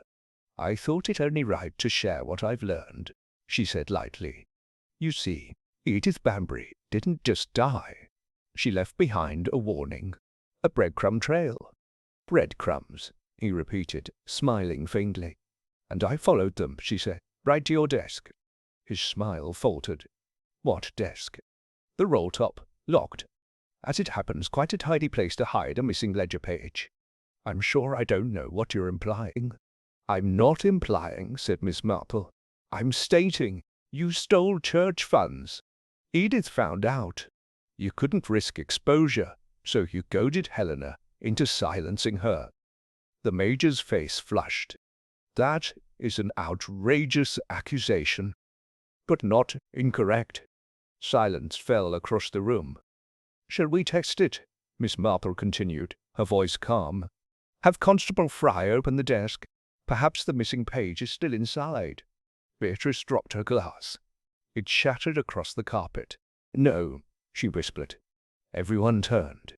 I thought it only right to share what I've learned, she said lightly. You see, Edith Banbury didn't just die. She left behind a warning, a breadcrumb trail. Breadcrumbs, he repeated, smiling faintly. And I followed them, she said, right to your desk. His smile faltered. What desk? The roll-top, locked. As it happens, quite a tidy place to hide a missing ledger page. I'm sure I don't know what you're implying. I'm not implying, said Miss Marple. I'm stating you stole church funds. Edith found out. You couldn't risk exposure, so you goaded Helena into silencing her. The Major's face flushed. That is an outrageous accusation, but not incorrect. Silence fell across the room. Shall we test it? Miss Marple continued, her voice calm. Have Constable Fry open the desk. Perhaps the missing page is still inside. Beatrice dropped her glass. It shattered across the carpet. No, she whispered. Everyone turned.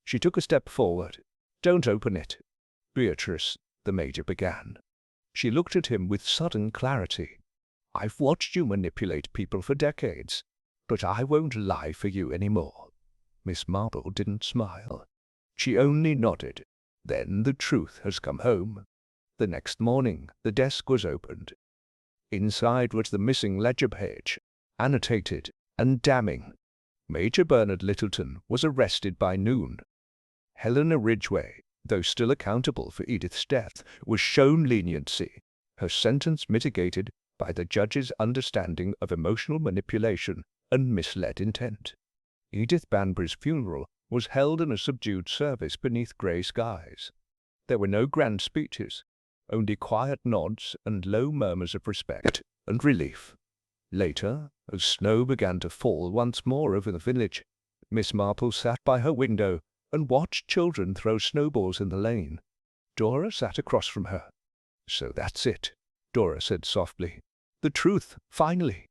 She took a step forward. Don't open it. Beatrice, the Major began. She looked at him with sudden clarity. I've watched you manipulate people for decades, but I won't lie for you anymore. Miss Marple didn't smile. She only nodded. Then the truth has come home. The next morning, the desk was opened. Inside was the missing ledger page, annotated and damning. Major Bernard Littleton was arrested by noon. Helena Ridgway, though still accountable for Edith's death, was shown leniency, her sentence mitigated by the judge's understanding of emotional manipulation and misled intent. Edith Banbury's funeral was held in a subdued service beneath grey skies. There were no grand speeches, only quiet nods and low murmurs of respect and relief. Later, as snow began to fall once more over the village, Miss Marple sat by her window and watched children throw snowballs in the lane. Dora sat across from her. "So that's it," Dora said softly. "The truth, finally."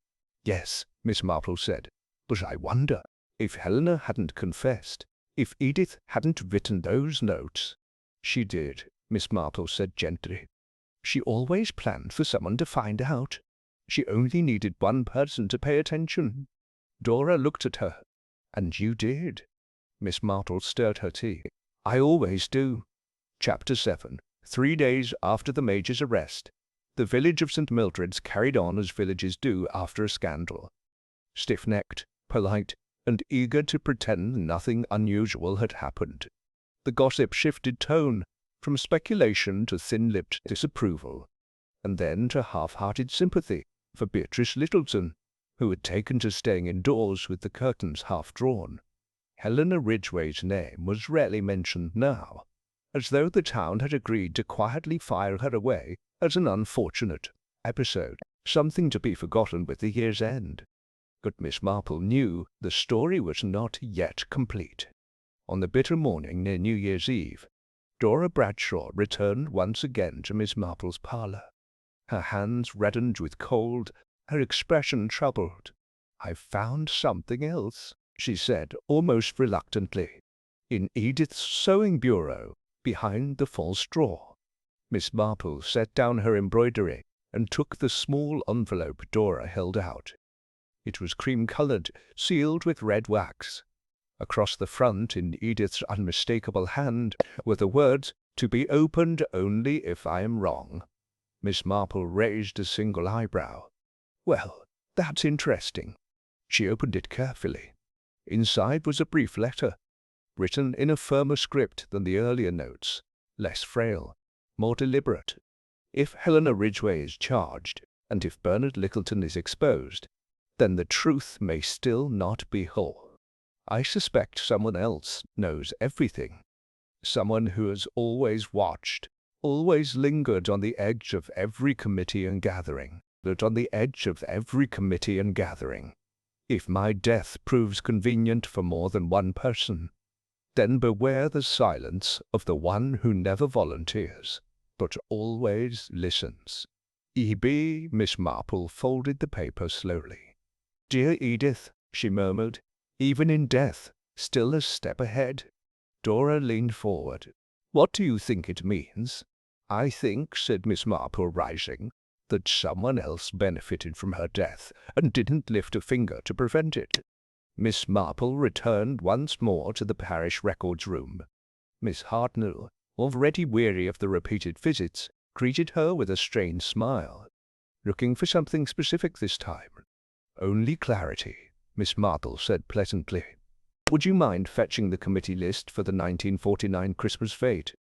"Yes," Miss Marple said. "But I wonder if Helena hadn't confessed, if Edith hadn't written those notes." "She did," Miss Marple said gently. "She always planned for someone to find out. She only needed one person to pay attention." Dora looked at her. "And you did." Miss Marple stirred her tea. "I always do." Chapter 7. 3 days after the Major's arrest, the village of St. Mildred's carried on as villages do after a scandal. Stiff-necked, polite, and eager to pretend nothing unusual had happened. The gossip shifted tone from speculation to thin-lipped disapproval, and then to half-hearted sympathy for Beatrice Littleton, who had taken to staying indoors with the curtains half-drawn. Helena Ridgway's name was rarely mentioned now, as though the town had agreed to quietly file her away as an unfortunate episode, something to be forgotten with the year's end. But Miss Marple knew the story was not yet complete. On the bitter morning near New Year's Eve, Dora Bradshaw returned once again to Miss Marple's parlour. Her hands reddened with cold, her expression troubled. "I've found something else," she said almost reluctantly, "in Edith's sewing bureau, behind the false drawer." Miss Marple set down her embroidery and took the small envelope Dora held out. It was cream-coloured, sealed with red wax. Across the front, in Edith's unmistakable hand, were the words, "To be opened only if I am wrong." Miss Marple raised a single eyebrow. "Well, that's interesting." She opened it carefully. Inside was a brief letter, written in a firmer script than the earlier notes, less frail, more deliberate. "If Helena Ridgway is charged, and if Bernard Littleton is exposed, then the truth may still not be whole. I suspect someone else knows everything. Someone who has always watched, always lingered on the edge of every committee and gathering, If my death proves convenient for more than one person, then beware the silence of the one who never volunteers, but always listens. E.B." Miss Marple folded the paper slowly. "Dear Edith," she murmured, "even in death, still a step ahead." Dora leaned forward. "What do you think it means?" "I think," said Miss Marple, rising, "that someone else benefited from her death and didn't lift a finger to prevent it." Miss Marple returned once more to the parish records room. Miss Hartnell, already weary of the repeated visits, greeted her with a strained smile. "Looking for something specific this time?" "Only clarity," Miss Marple said pleasantly. "Would you mind fetching the committee list for the 1949 Christmas fete?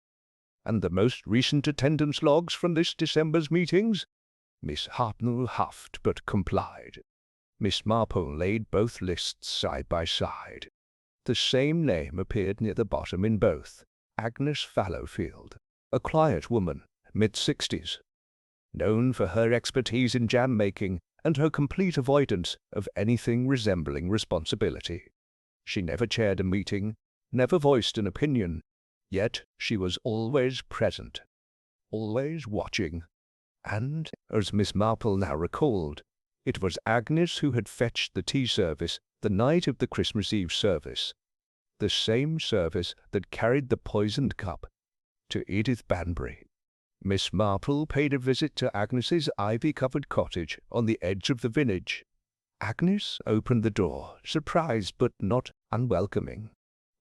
And the most recent attendance logs from this December's meetings?" Miss Hartnell huffed, but complied. Miss Marple laid both lists side by side. The same name appeared near the bottom in both: Agnes Fallowfield, a quiet woman, mid-60s, known for her expertise in jam-making and her complete avoidance of anything resembling responsibility. She never chaired a meeting, never voiced an opinion, yet she was always present, always watching. And, as Miss Marple now recalled, it was Agnes who had fetched the tea service the night of the Christmas Eve service, the same service that carried the poisoned cup to Edith Banbury. Miss Marple paid a visit to Agnes's ivy-covered cottage on the edge of the village. Agnes opened the door, surprised but not unwelcoming.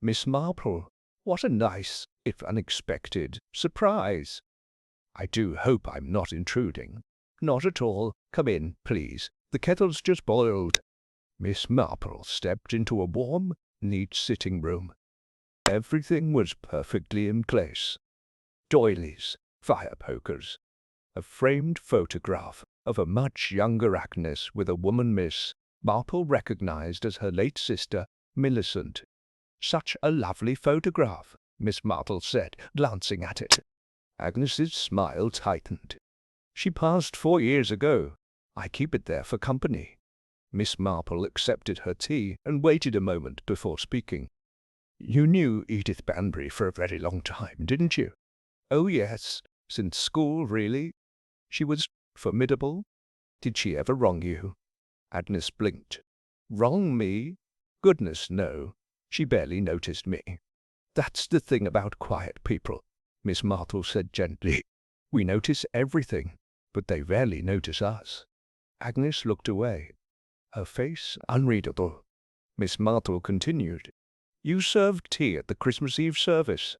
"Miss Marple, what a nice, if unexpected, surprise." "I do hope I'm not intruding." "Not at all. Come in, please. The kettle's just boiled." Miss Marple stepped into a warm, neat sitting room. Everything was perfectly in place. Doilies, fire pokers, a framed photograph of a much younger Agnes with a woman Miss Marple recognized as her late sister, Millicent. "Such a lovely photograph," Miss Marple said, glancing at it. Agnes's smile tightened. "She passed 4 years ago. I keep it there for company." Miss Marple accepted her tea and waited a moment before speaking. "You knew Edith Banbury for a very long time, didn't you?" Oh yes, since school, really. She was formidable. Did she ever wrong you? Agnes blinked. Wrong me? Goodness, no. She barely noticed me. That's the thing about quiet people, Miss Marple said gently. We notice everything, but they rarely notice us. Agnes looked away, her face unreadable. Miss Marple continued. You served tea at the Christmas Eve service.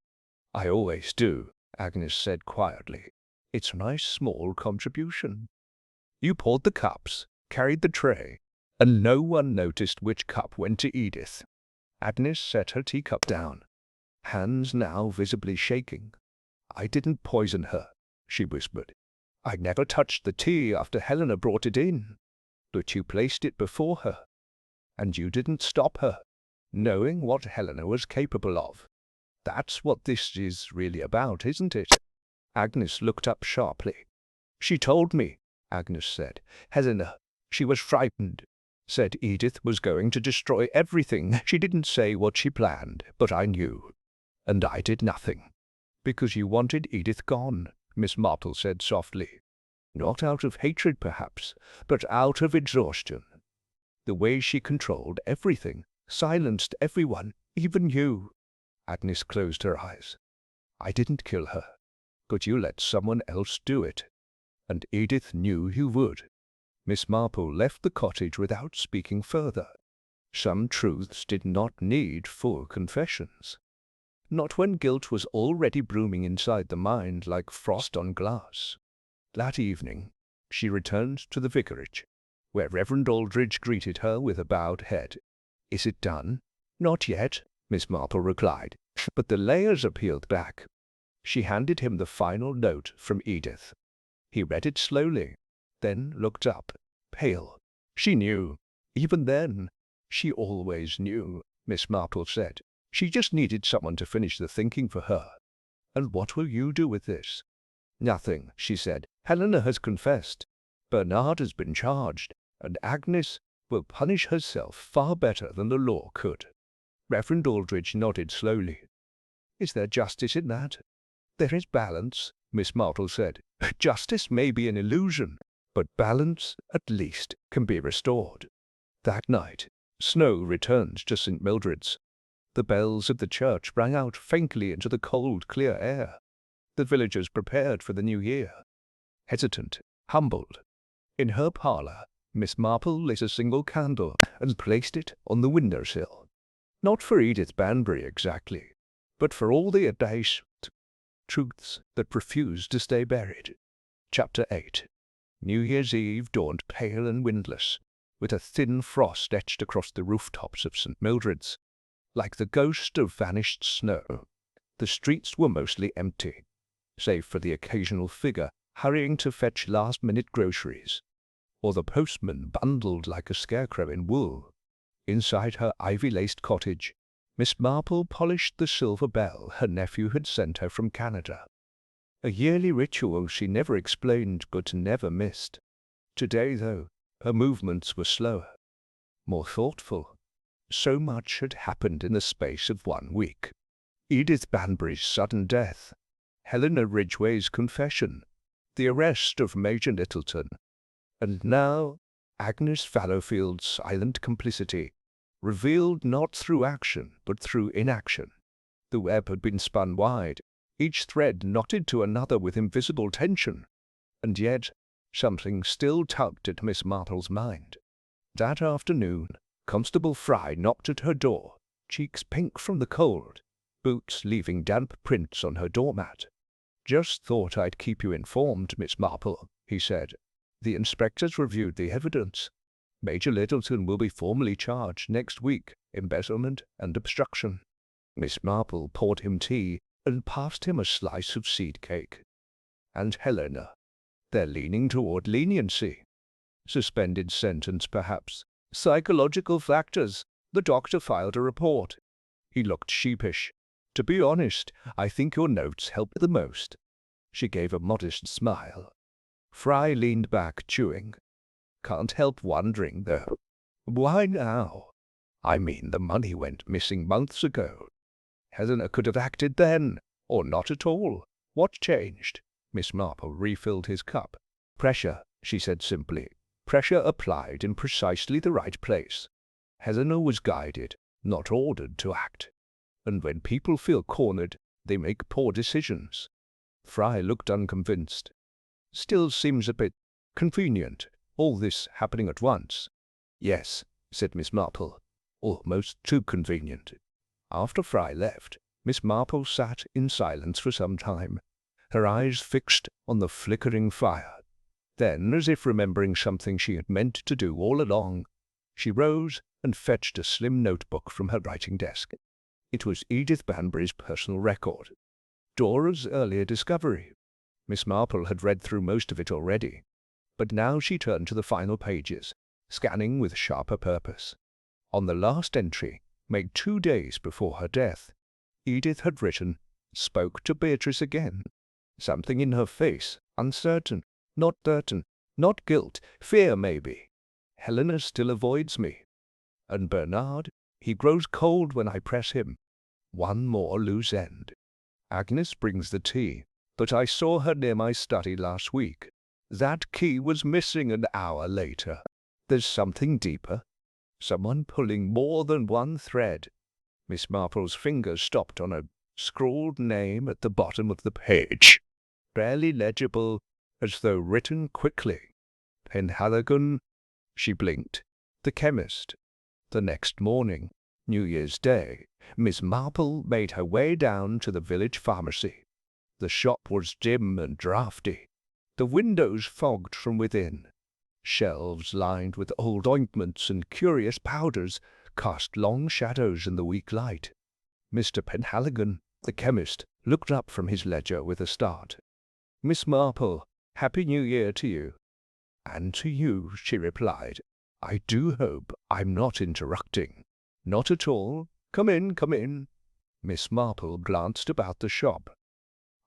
I always do, Agnes said quietly. It's a nice small contribution. You poured the cups, carried the tray, and no one noticed which cup went to Edith. Agnes set her teacup down, hands now visibly shaking. I didn't poison her, she whispered. I never touched the tea after Helena brought it in. But you placed it before her, and you didn't stop her, knowing what Helena was capable of. That's what this is really about, isn't it? Agnes looked up sharply. She told me, Agnes said. Helena, she was frightened. Said Edith was going to destroy everything. She didn't say what she planned, but I knew. And I did nothing. Because you wanted Edith gone, Miss Marple said softly. Not out of hatred, perhaps, but out of exhaustion. The way she controlled everything, silenced everyone, even you. Agnes closed her eyes. I didn't kill her, but you let someone else do it. And Edith knew you would. Miss Marple left the cottage without speaking further. Some truths did not need full confessions. Not when guilt was already blooming inside the mind like frost on glass. That evening, she returned to the vicarage, where Reverend Aldridge greeted her with a bowed head. Is it done? Not yet, Miss Marple replied, but the layers are peeled back. She handed him the final note from Edith. He read it slowly, then looked up, pale. She knew. Even then, she always knew, Miss Marple said. She just needed someone to finish the thinking for her. And what will you do with this? Nothing, she said. Helena has confessed. Bernard has been charged, and Agnes will punish herself far better than the law could. Reverend Aldridge nodded slowly. Is there justice in that? There is balance, Miss Marple said. Justice may be an illusion, but balance, at least, can be restored. That night, snow returned to St. Mildred's. The bells of the church rang out faintly into the cold, clear air. The villagers prepared for the new year. Hesitant, humbled. In her parlour, Miss Marple lit a single candle and placed it on the window-sill. Not for Edith Banbury exactly, but for all the audacious truths that refused to stay buried. Chapter 8. New Year's Eve dawned pale and windless, with a thin frost etched across the rooftops of St. Mildred's. Like the ghost of vanished snow, the streets were mostly empty, save for the occasional figure hurrying to fetch last-minute groceries, or the postman bundled like a scarecrow in wool. Inside her ivy-laced cottage, Miss Marple polished the silver bell her nephew had sent her from Canada. A yearly ritual she never explained but never missed. Today, though, her movements were slower, more thoughtful. So much had happened in the space of 1 week. Edith Banbury's sudden death, Helena Ridgway's confession, the arrest of Major Littleton, and now Agnes Fallowfield's silent complicity, revealed not through action but through inaction. The web had been spun wide, each thread knotted to another with invisible tension, and yet something still tugged at Miss Marple's mind. That afternoon, Constable Fry knocked at her door, cheeks pink from the cold, boots leaving damp prints on her doormat. Just thought I'd keep you informed, Miss Marple, he said. The inspectors reviewed the evidence. Major Littleton will be formally charged next week, embezzlement and obstruction. Miss Marple poured him tea and passed him a slice of seed cake. And Helena, they're leaning toward leniency. Suspended sentence, perhaps. Psychological factors. The doctor filed a report. He looked sheepish. To be honest, I think your notes helped the most. She gave a modest smile. Fry leaned back, chewing. Can't help wondering, though. Why now? I mean, the money went missing months ago. Helena could have acted then, or not at all. What changed? Miss Marple refilled his cup. Pressure, she said simply. Pressure applied in precisely the right place. Helena was guided, not ordered to act. And when people feel cornered, they make poor decisions. Fry looked unconvinced. Still seems a bit convenient, all this happening at once. Yes, said Miss Marple, almost too convenient. After Fry left, Miss Marple sat in silence for some time, her eyes fixed on the flickering fire. Then, as if remembering something she had meant to do all along, she rose and fetched a slim notebook from her writing desk. It was Edith Banbury's personal record, Dora's earlier discovery. Miss Marple had read through most of it already, but now she turned to the final pages, scanning with sharper purpose. On the last entry, made 2 days before her death, Edith had written, "Spoke to Beatrice again." Something in her face, uncertain, not certain, not guilt, fear maybe. Helena still avoids me. And Bernard, he grows cold when I press him. One more loose end. Agnes brings the tea, but I saw her near my study last week. That key was missing an hour later. There's something deeper. Someone pulling more than one thread. Miss Marple's fingers stopped on a scrawled name at the bottom of the page, barely legible, as though written quickly. Penhaligon. She blinked. The chemist. The next morning, New Year's Day, Miss Marple made her way down to the village pharmacy. The shop was dim and draughty, the windows fogged from within. Shelves lined with old ointments and curious powders cast long shadows in the weak light. Mr. Penhaligon, the chemist, looked up from his ledger with a start. "Miss Marple, Happy New Year to you." "And to you," she replied. "I do hope I'm not interrupting." "Not at all. Come in, come in." Miss Marple glanced about the shop.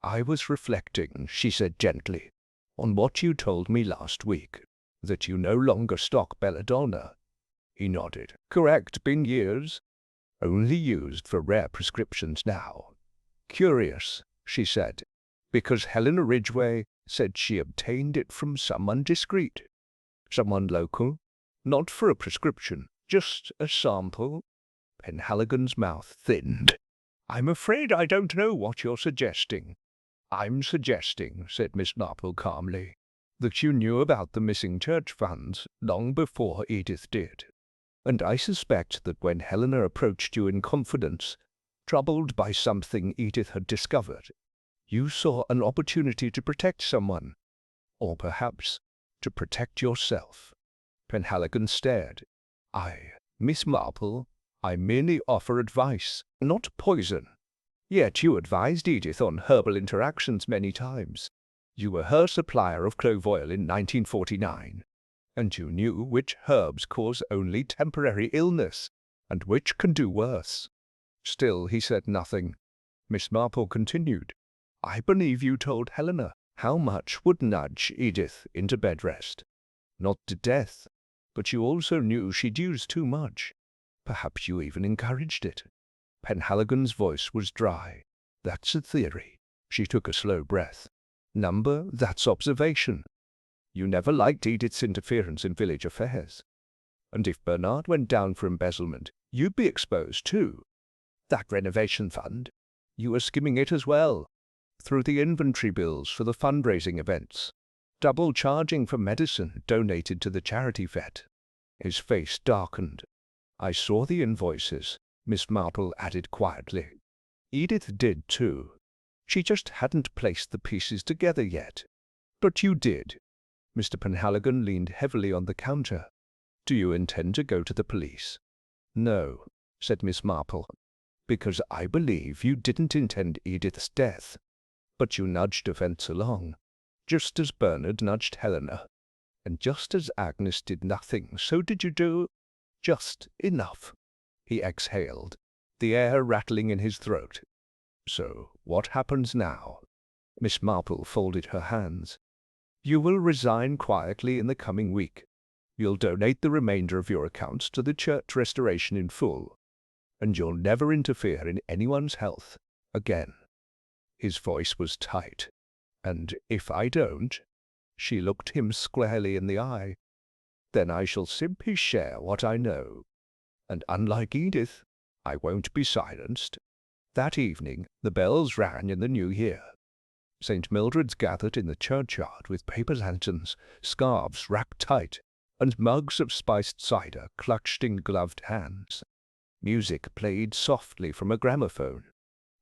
"I was reflecting," she said gently, "on what you told me last week, that you no longer stock belladonna." He nodded. "Correct, been years. Only used for rare prescriptions now." "Curious," she said, "because Helena Ridgway said she obtained it from someone discreet. Someone local? Not for a prescription, just a sample?" Penhaligon's mouth thinned. "I'm afraid I don't know what you're suggesting." "I'm suggesting," said Miss Marple calmly, "that you knew about the missing church funds long before Edith did. And I suspect that when Helena approached you in confidence, troubled by something Edith had discovered, you saw an opportunity to protect someone, or perhaps to protect yourself." Penhaligon stared. Miss Marple, I merely offer advice, not poison." "Yet you advised Edith on herbal interactions many times. You were her supplier of clove oil in 1949, and you knew which herbs cause only temporary illness, and which can do worse." Still he said nothing. Miss Marple continued, "I believe you told Helena how much would nudge Edith into bed rest. Not to death, but you also knew she'd used too much. Perhaps you even encouraged it." Penhaligon's voice was dry. "That's a theory." She took a slow breath. "Number, that's observation. You never liked Edith's interference in village affairs. And if Bernard went down for embezzlement, you'd be exposed too. That renovation fund, you were skimming it as well, through the inventory bills for the fundraising events, double charging for medicine donated to the charity vet." His face darkened. "I saw the invoices," Miss Marple added quietly. "Edith did too. She just hadn't placed the pieces together yet. But you did." Mr. Penhaligon leaned heavily on the counter. "Do you intend to go to the police?" "No," said Miss Marple, "because I believe you didn't intend Edith's death. But you nudged events along, just as Bernard nudged Helena. And just as Agnes did nothing, so did you do just enough." He exhaled, the air rattling in his throat. "So what happens now?" Miss Marple folded her hands. "You will resign quietly in the coming week. You'll donate the remainder of your accounts to the church restoration in full, and you'll never interfere in anyone's health again." His voice was tight. "And if I don't?" She looked him squarely in the eye. "Then I shall simply share what I know. And unlike Edith, I won't be silenced." That evening the bells rang in the new year. St. Mildred's gathered in the churchyard with paper lanterns, scarves wrapped tight, and mugs of spiced cider clutched in gloved hands. Music played softly from a gramophone.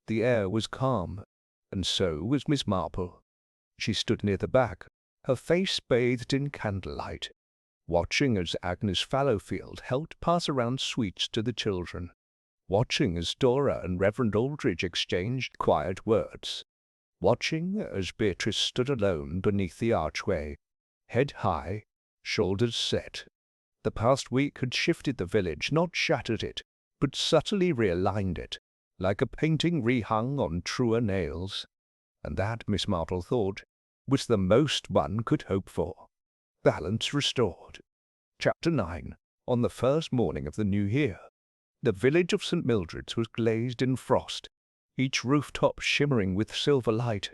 The air was calm, and so was Miss Marple. She stood near the back, her face bathed in candlelight, watching as Agnes Fallowfield helped pass around sweets to the children, watching as Dora and Reverend Aldridge exchanged quiet words, watching as Beatrice stood alone beneath the archway, head high, shoulders set. The past week had shifted the village, not shattered it, but subtly realigned it, like a painting rehung on truer nails. And that, Miss Marple thought, was the most one could hope for. Balance restored. Chapter 9. On the first morning of the new year, the village of St. Mildred's was glazed in frost, each rooftop shimmering with silver light.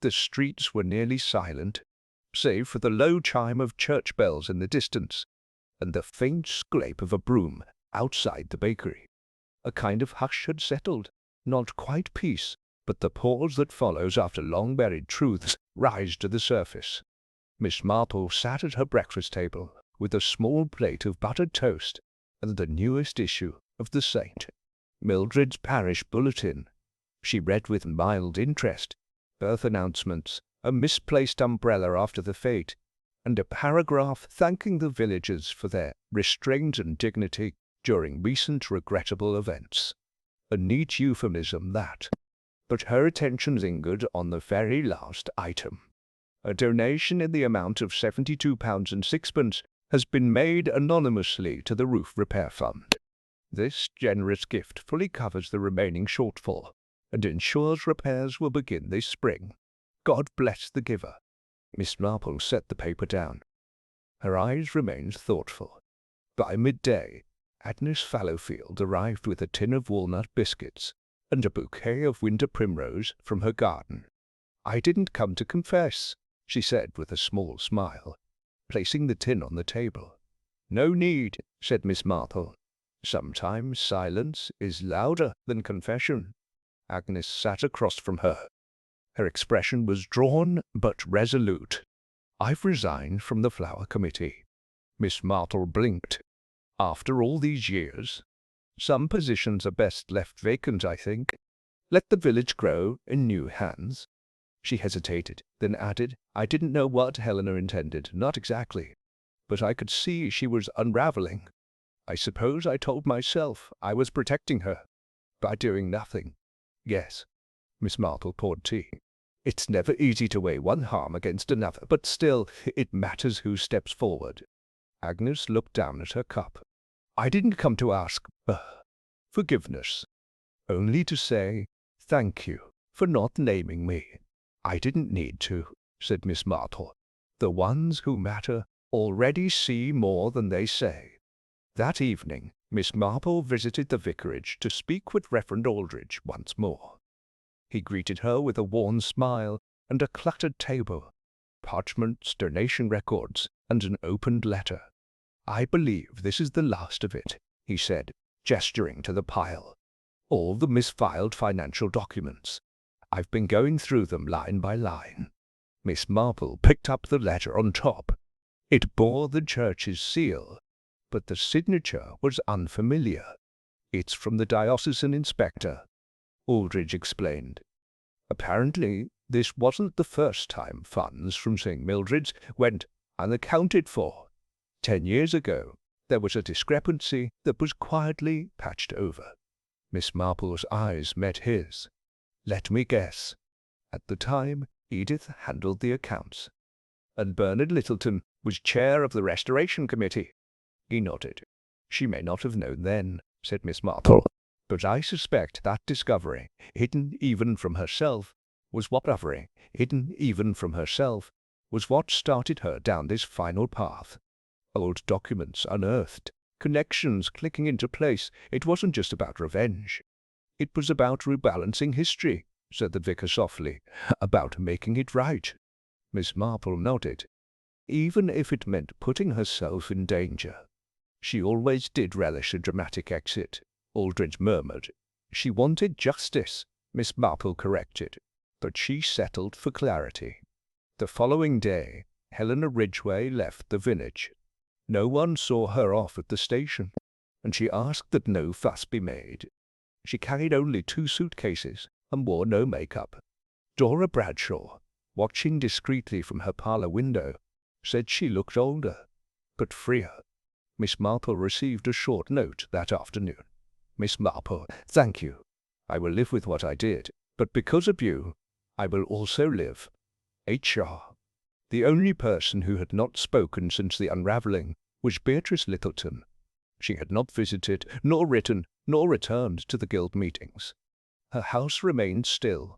The streets were nearly silent, save for the low chime of church bells in the distance, and the faint scrape of a broom outside the bakery. A kind of hush had settled, not quite peace, but the pause that follows after long-buried truths rise to the surface. Miss Marple sat at her breakfast table with a small plate of buttered toast and the newest issue of the St. Mildred's Parish Bulletin. She read with mild interest birth announcements, a misplaced umbrella after the fete, and a paragraph thanking the villagers for their restraint and dignity during recent regrettable events. A neat euphemism, that. But her attention lingered on the very last item. A donation in the amount of £72.06 has been made anonymously to the Roof Repair Fund. This generous gift fully covers the remaining shortfall and ensures repairs will begin this spring. God bless the giver. Miss Marple set the paper down. Her eyes remained thoughtful. By midday, Agnes Fallowfield arrived with a tin of walnut biscuits and a bouquet of winter primrose from her garden. "I didn't come to confess," she said with a small smile, placing the tin on the table. "No need," said Miss Marple. "Sometimes silence is louder than confession." Agnes sat across from her. Her expression was drawn but resolute. "I've resigned from the flower committee." Miss Marple blinked. "After all these years? Some positions are best left vacant, I think. Let the village grow in new hands." She hesitated, then added, "I didn't know what Helena intended, not exactly. But I could see she was unraveling. I suppose I told myself I was protecting her by doing nothing." "Yes." Miss Marple poured tea. "It's never easy to weigh one harm against another, but still, it matters who steps forward." Agnes looked down at her cup. "I didn't come to ask forgiveness, only to say thank you for not naming me." "I didn't need to," said Miss Marple. "The ones who matter already see more than they say." That evening, Miss Marple visited the vicarage to speak with Reverend Aldridge once more. He greeted her with a worn smile and a cluttered table, parchments, donation records, and an opened letter. "I believe this is the last of it," he said, gesturing to the pile. "All the misfiled financial documents. I've been going through them line by line." Miss Marple picked up the letter on top. It bore the church's seal, but the signature was unfamiliar. "It's from the diocesan inspector," Aldridge explained. "Apparently, this wasn't the first time funds from St. Mildred's went unaccounted for. 10 years ago, there was a discrepancy that was quietly patched over." Miss Marple's eyes met his. "Let me guess. At the time, Edith handled the accounts, and Bernard Littleton was chair of the Restoration Committee." He nodded. "She may not have known then," said Miss Marple, "but I suspect that discovery, hidden even from herself, was what started her down this final path. Old documents unearthed, connections clicking into place. It wasn't just about revenge. It was about rebalancing history, said the vicar softly, "about making it right." Miss Marple nodded. Even if it meant putting herself in danger. She always did relish a dramatic exit, Aldridge murmured. She wanted justice, Miss Marple corrected, but she settled for clarity. The following day, Helena Ridgway left the village. No one saw her off at the station, and she asked that no fuss be made. She carried only 2 suitcases and wore no makeup. Dora Bradshaw, watching discreetly from her parlour window, said she looked older, but freer. Miss Marple received a short note that afternoon. "Miss Marple, thank you. I will live with what I did, but because of you, I will also live. H.R." The only person who had not spoken since the unravelling was Beatrice Littleton. She had not visited, nor written, nor returned to the guild meetings. Her house remained still,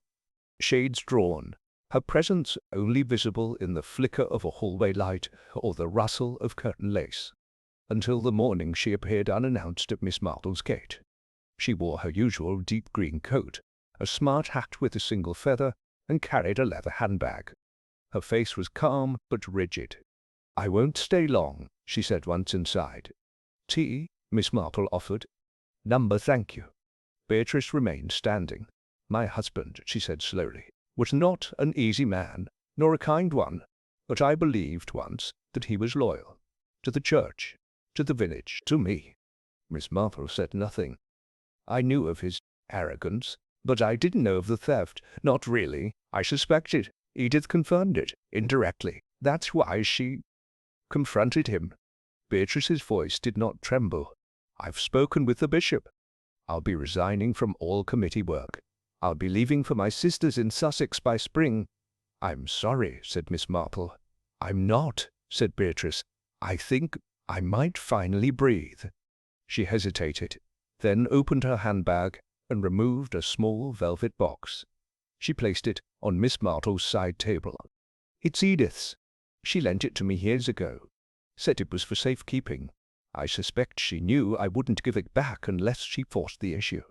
shades drawn, her presence only visible in the flicker of a hallway light or the rustle of curtain lace. Until the morning she appeared unannounced at Miss Marple's gate. She wore her usual deep green coat, a smart hat with a single feather, and carried a leather handbag. Her face was calm but rigid. "I won't stay long," she said once inside. "Tea?" Miss Marple offered. "Number, thank you." Beatrice remained standing. "My husband," she said slowly, "was not an easy man, nor a kind one, but I believed once that he was loyal. To the church, to the village, to me." Miss Marple said nothing. "I knew of his arrogance, but I didn't know of the theft. Not really. I suspected. Edith confirmed it, indirectly. That's why she confronted him." Beatrice's voice did not tremble. "I've spoken with the bishop. I'll be resigning from all committee work. I'll be leaving for my sisters in Sussex by spring." "I'm sorry," said Miss Marple. "I'm not," said Beatrice. "I think I might finally breathe." She hesitated, then opened her handbag and removed a small velvet box. She placed it on Miss Marple's side table. "It's Edith's. She lent it to me years ago. Said it was for safekeeping. I suspect she knew I wouldn't give it back unless she forced the issue."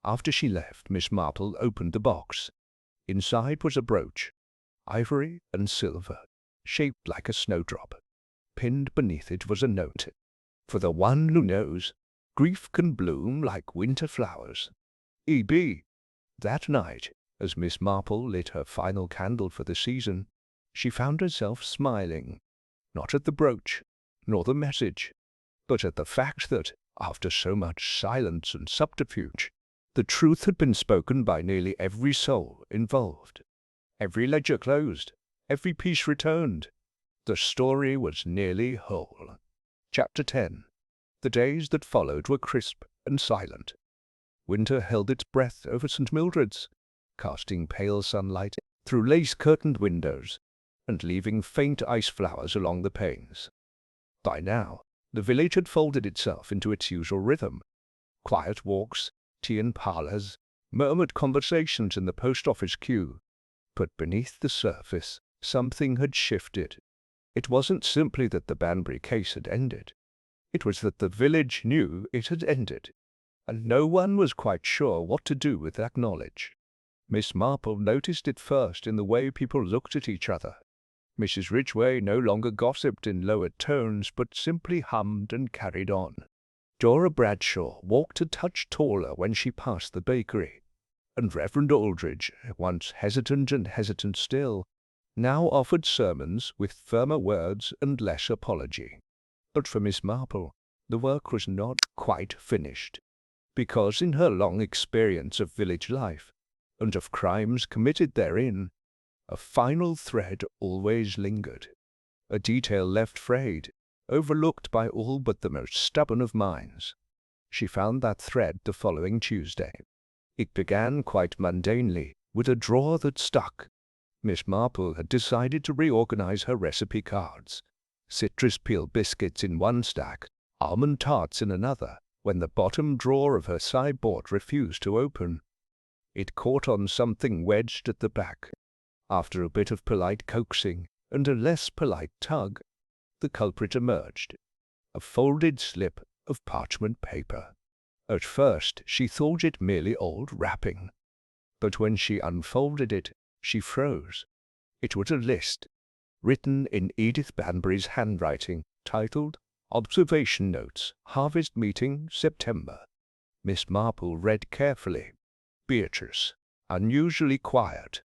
After she left, Miss Marple opened the box. Inside was a brooch, ivory and silver, shaped like a snowdrop. Pinned beneath it was a note. "For the one who knows, grief can bloom like winter flowers. E.B." That night, as Miss Marple lit her final candle for the season, she found herself smiling, not at the brooch, nor the message, but at the fact that, after so much silence and subterfuge, the truth had been spoken by nearly every soul involved. Every ledger closed, every piece returned. The story was nearly whole. Chapter 10. The days that followed were crisp and silent. Winter held its breath over St. Mildred's, casting pale sunlight through lace-curtained windows and leaving faint ice flowers along the panes. By now, the village had folded itself into its usual rhythm. Quiet walks, tea in parlours, murmured conversations in the post-office queue. But beneath the surface, something had shifted. It wasn't simply that the Banbury case had ended. It was that the village knew it had ended, and no one was quite sure what to do with that knowledge. Miss Marple noticed it first in the way people looked at each other. Mrs. Ridgway no longer gossiped in lowered tones, but simply hummed and carried on. Dora Bradshaw walked a touch taller when she passed the bakery, and Reverend Aldridge, once hesitant and hesitant still, now offered sermons with firmer words and less apology. But for Miss Marple, the work was not quite finished, because in her long experience of village life, and of crimes committed therein, a final thread always lingered, a detail left frayed, overlooked by all but the most stubborn of minds. She found that thread the following Tuesday. It began quite mundanely, with a drawer that stuck. Miss Marple had decided to reorganize her recipe cards. Citrus peel biscuits in one stack, almond tarts in another, when the bottom drawer of her sideboard refused to open. It caught on something wedged at the back. After a bit of polite coaxing and a less polite tug, the culprit emerged, a folded slip of parchment paper. At first she thought it merely old wrapping, but when she unfolded it, she froze. It was a list, written in Edith Banbury's handwriting, titled Observation Notes, Harvest Meeting, September. Miss Marple read carefully. Beatrice, unusually quiet,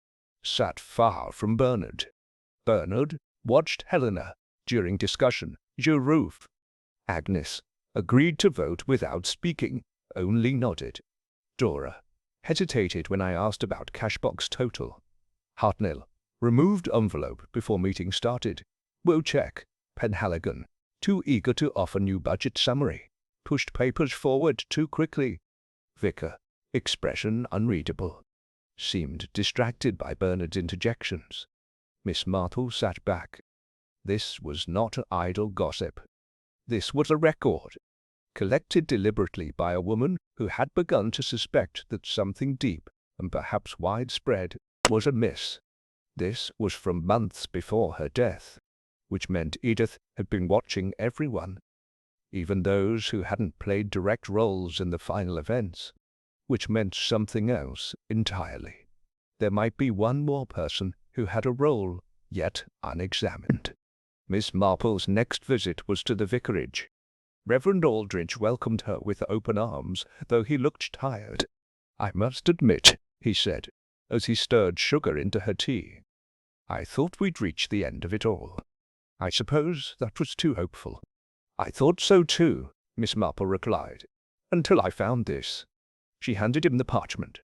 sat far from Bernard. Bernard watched Helena during discussion. Roof. Agnes agreed to vote without speaking, only nodded. Dora hesitated when I asked about cashbox total. Hartnell removed envelope before meeting started. Wojciech Penhaligon, too eager to offer new budget summary, pushed papers forward too quickly. Vicar, expression unreadable, seemed distracted by Bernard's interjections. Miss Marple sat back. This was not idle gossip. This was a record, collected deliberately by a woman who had begun to suspect that something deep and perhaps widespread was amiss. This was from months before her death, which meant Edith had been watching everyone, even those who hadn't played direct roles in the final events, which meant something else entirely. There might be one more person who had a role yet unexamined. Miss Marple's next visit was to the vicarage. Reverend Aldridge welcomed her with open arms, though he looked tired. "I must admit," he said, as he stirred sugar into her tea, "I thought we'd reach the end of it all. I suppose that was too hopeful." "I thought so too," Miss Marple replied, "until I found this." She handed him the parchment.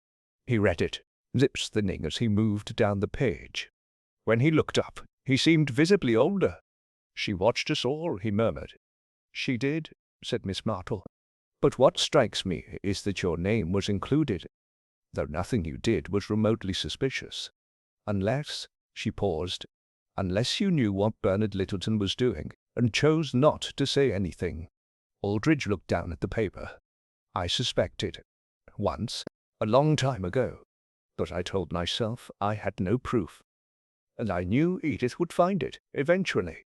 He read it, lips thinning as he moved down the page. When he looked up, he seemed visibly older. "She watched us all," he murmured. "She did," said Miss Marple. "But what strikes me is that your name was included, though nothing you did was remotely suspicious. Unless," she paused, "unless you knew what Bernard Littleton was doing and chose not to say anything." Aldridge looked down at the paper. "I suspected. Once, a long time ago. But I told myself I had no proof. And I knew Edith would find it, eventually.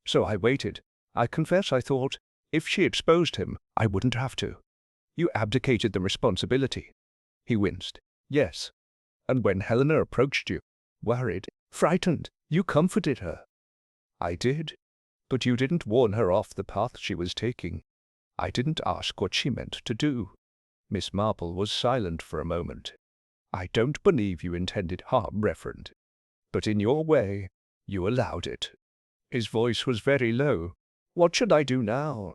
So I waited. I confess I thought, if she exposed him, I wouldn't have to. You abdicated the responsibility." He winced. "Yes. And when Helena approached you, worried, frightened, you comforted her." "I did. But you didn't warn her off the path she was taking. I didn't ask what she meant to do." Miss Marple was silent for a moment. "I don't believe you intended harm, Reverend. But in your way, you allowed it." His voice was very low. "What should I do now?"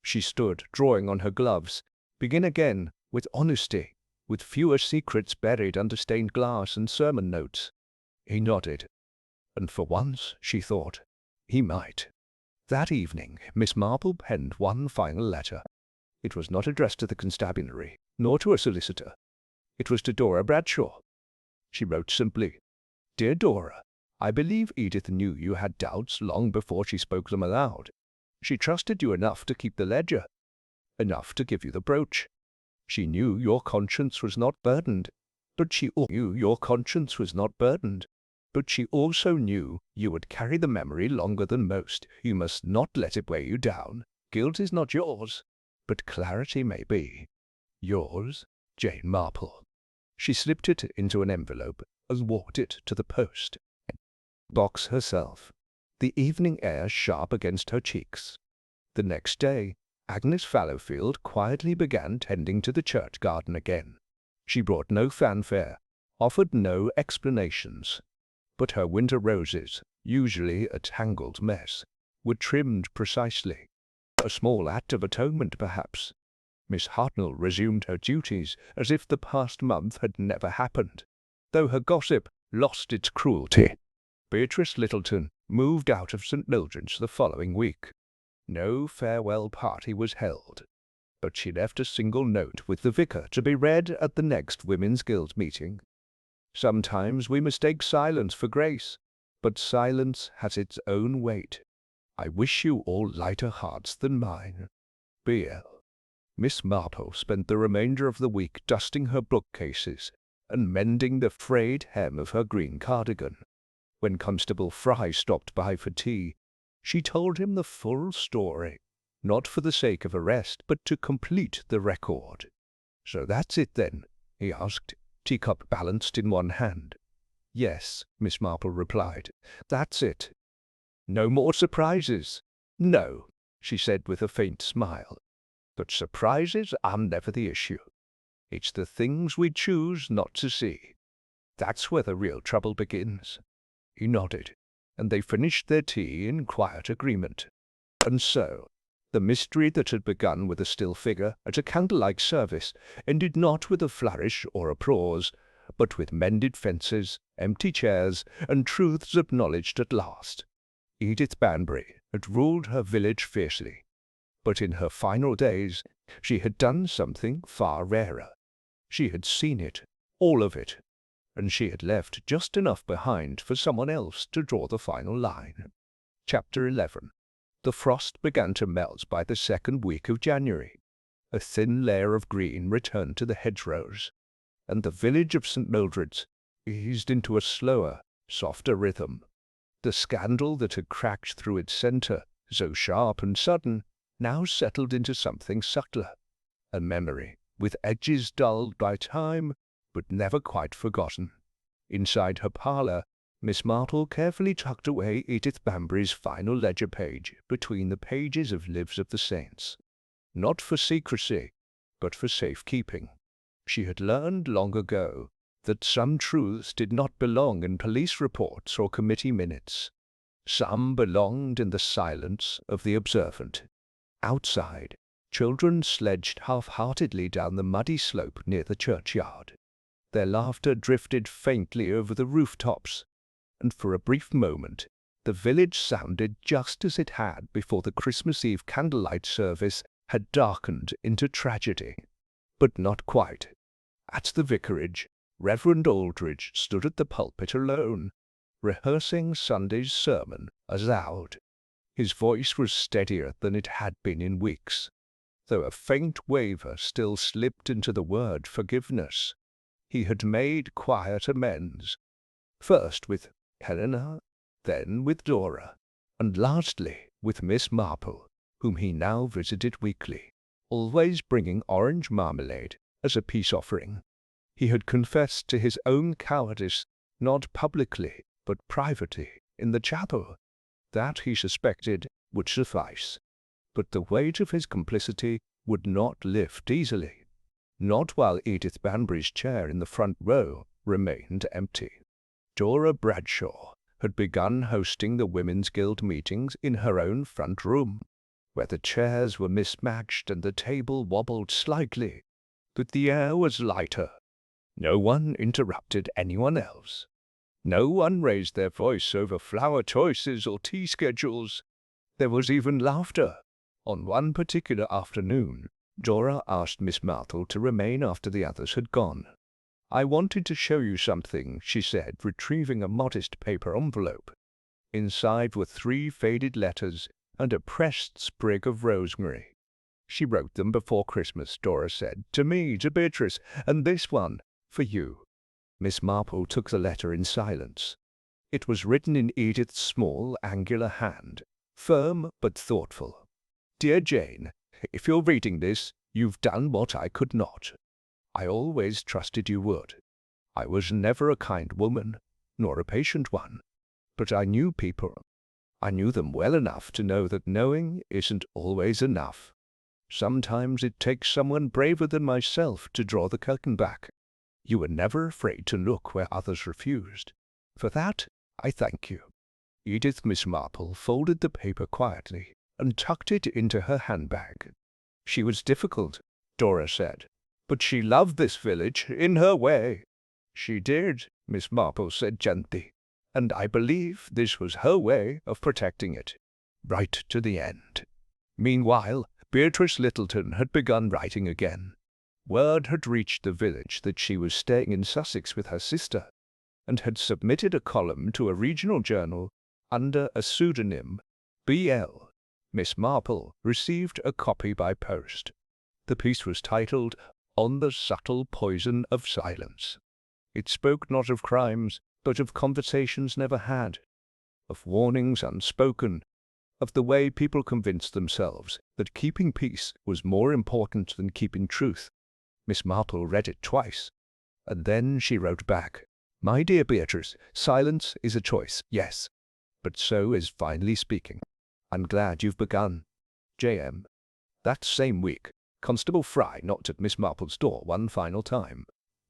She stood, drawing on her gloves. "Begin again, with honesty, with fewer secrets buried under stained glass and sermon notes." He nodded. And for once, she thought, he might. That evening, Miss Marple penned one final letter. It was not addressed to the constabulary, nor to a solicitor. It was to Dora Bradshaw. She wrote simply, "Dear Dora, I believe Edith knew you had doubts long before she spoke them aloud. She trusted you enough to keep the ledger, enough to give you the brooch. She knew your conscience was not burdened, but she also knew you would carry the memory longer than most. You must not let it weigh you down. Guilt is not yours, but clarity may be. Yours, Jane Marple." She slipped it into an envelope and walked it to the post. Box herself, the evening air sharp against her cheeks. The next day, Agnes Fallowfield quietly began tending to the church garden again. She brought no fanfare, offered no explanations, but her winter roses, usually a tangled mess, were trimmed precisely. A small act of atonement, perhaps. Miss Hartnell resumed her duties as if the past month had never happened, though her gossip lost its cruelty. Beatrice Littleton moved out of St. Mildred's the following week. No farewell party was held, but she left a single note with the vicar to be read at the next Women's Guild meeting. "Sometimes we mistake silence for grace, but silence has its own weight. I wish you all lighter hearts than mine. B.L." Miss Marple spent the remainder of the week dusting her bookcases and mending the frayed hem of her green cardigan. When Constable Fry stopped by for tea, she told him the full story, not for the sake of arrest, but to complete the record. "So that's it then?" he asked. teacup balanced in one hand. "Yes," Miss Marple replied. "That's it. No more surprises." "No," she said with a faint smile. "But surprises are never the issue. It's the things we choose not to see. That's where the real trouble begins." He nodded, and they finished their tea in quiet agreement. And so, the mystery that had begun with a still figure at a candlelight service ended not with a flourish or applause, but with mended fences, empty chairs, and truths acknowledged at last. Edith Banbury had ruled her village fiercely, but in her final days she had done something far rarer. She had seen it, all of it, and she had left just enough behind for someone else to draw the final line. Chapter 11. The frost began to melt by the second week of January. A thin layer of green returned to the hedgerows, and the village of St. Mildred's eased into a slower, softer rhythm. The scandal that had cracked through its centre, so sharp and sudden, now settled into something subtler, a memory, with edges dulled by time, but never quite forgotten. Inside her parlour, Miss Marple carefully tucked away Edith Banbury's final ledger page between the pages of Lives of the Saints. Not for secrecy, but for safekeeping. She had learned long ago that some truths did not belong in police reports or committee minutes. Some belonged in the silence of the observant. Outside, children sledged half-heartedly down the muddy slope near the churchyard. Their laughter drifted faintly over the rooftops, and for a brief moment the village sounded just as it had before the Christmas Eve candlelight service had darkened into tragedy. But not quite. At the vicarage, Reverend Aldridge stood at the pulpit alone, rehearsing Sunday's sermon aloud. His voice was steadier than it had been in weeks, though a faint waver still slipped into the word forgiveness. He had made quiet amends, first with Helena, then with Dora, and lastly with Miss Marple, whom he now visited weekly, always bringing orange marmalade as a peace offering. He had confessed to his own cowardice, not publicly, but privately, in the chapel. That, he suspected, would suffice. But the weight of his complicity would not lift easily, not while Edith Banbury's chair in the front row remained empty. Dora Bradshaw had begun hosting the Women's Guild meetings in her own front room, where the chairs were mismatched and the table wobbled slightly, but the air was lighter. No one interrupted anyone else. No one raised their voice over flower choices or tea schedules. There was even laughter. On one particular afternoon, Dora asked Miss Marple to remain after the others had gone. "I wanted to show you something," she said, retrieving a modest paper envelope. Inside were 3 faded letters and a pressed sprig of rosemary. "She wrote them before Christmas," Dora said, "to me, to Beatrice, and this one, for you." Miss Marple took the letter in silence. It was written in Edith's small, angular hand, firm but thoughtful. "Dear Jane, if you're reading this, you've done what I could not. I always trusted you would. I was never a kind woman, nor a patient one, but I knew people. I knew them well enough to know that knowing isn't always enough. Sometimes it takes someone braver than myself to draw the curtain back. You were never afraid to look where others refused. For that, I thank you." Edith Miss Marple folded the paper quietly and tucked it into her handbag. "She was difficult," Dora said, "but she loved this village in her way." "She did," Miss Marple said gently, "and I believe this was her way of protecting it, right to the end." Meanwhile, Beatrice Littleton had begun writing again. Word had reached the village that she was staying in Sussex with her sister, and had submitted a column to a regional journal under a pseudonym, B.L. Miss Marple received a copy by post. The piece was titled, "On the Subtle Poison of Silence." It spoke not of crimes, but of conversations never had, of warnings unspoken, of the way people convinced themselves that keeping peace was more important than keeping truth. Miss Marple read it twice, And then she wrote back, "My dear Beatrice, silence is a choice, yes. But so is finally speaking. I'm glad you've begun. J.M." That same week, Constable Fry knocked at Miss Marple's door one final time.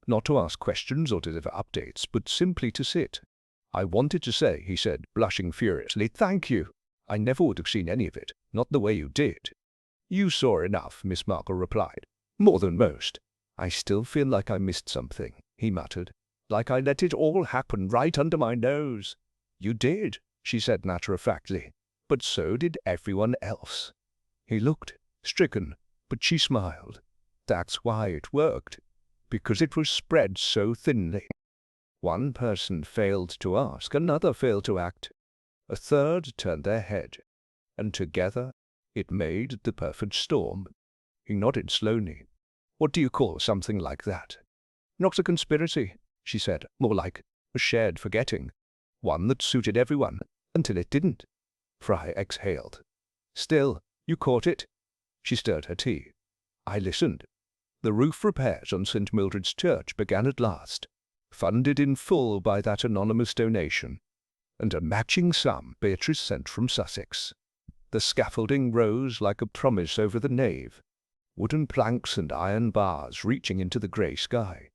Not to ask questions or deliver updates, but simply to sit. "I wanted to say," he said, blushing furiously, "thank you. I never would have seen any of it, not the way you did." "You saw enough," Miss Marple replied. "More than most." "I still feel like I missed something," he muttered. "Like I let it all happen right under my nose." "You did," she said matter-of-factly. "But so did everyone else." He looked stricken, but she smiled. "That's why it worked. Because it was spread so thinly. One person failed to ask, another failed to act. A third turned their head. And together it made the perfect storm." He nodded slowly. "What do you call something like that?" "Not a conspiracy," she said. "More like a shared forgetting. One that suited everyone, until it didn't." Fry exhaled. "Still, you caught it." She stirred her tea. "I listened. The roof repairs on St. Mildred's Church began at last, funded in full by that anonymous donation, and a matching sum Beatrice sent from Sussex. The scaffolding rose like a promise over the nave, wooden planks and iron bars reaching into the grey sky.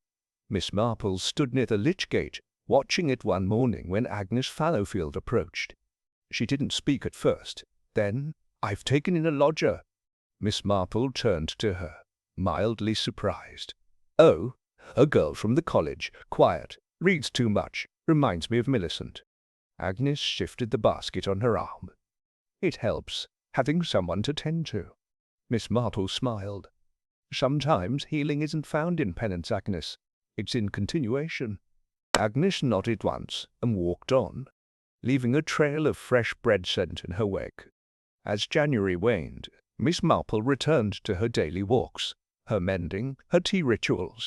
Miss Marple stood near the lich gate, watching it one morning when Agnes Fallowfield approached. She didn't speak at first. Then, "I've taken in a lodger." Miss Marple turned to her, mildly surprised. "Oh, a girl from the college, quiet, reads too much, reminds me of Millicent." Agnes shifted the basket on her arm. "It helps, having someone to tend to." Miss Marple smiled. "Sometimes healing isn't found in penance, Agnes. It's in continuation." Agnes nodded once and walked on, leaving a trail of fresh bread scent in her wake. As January waned, Miss Marple returned to her daily walks, her mending, her tea rituals.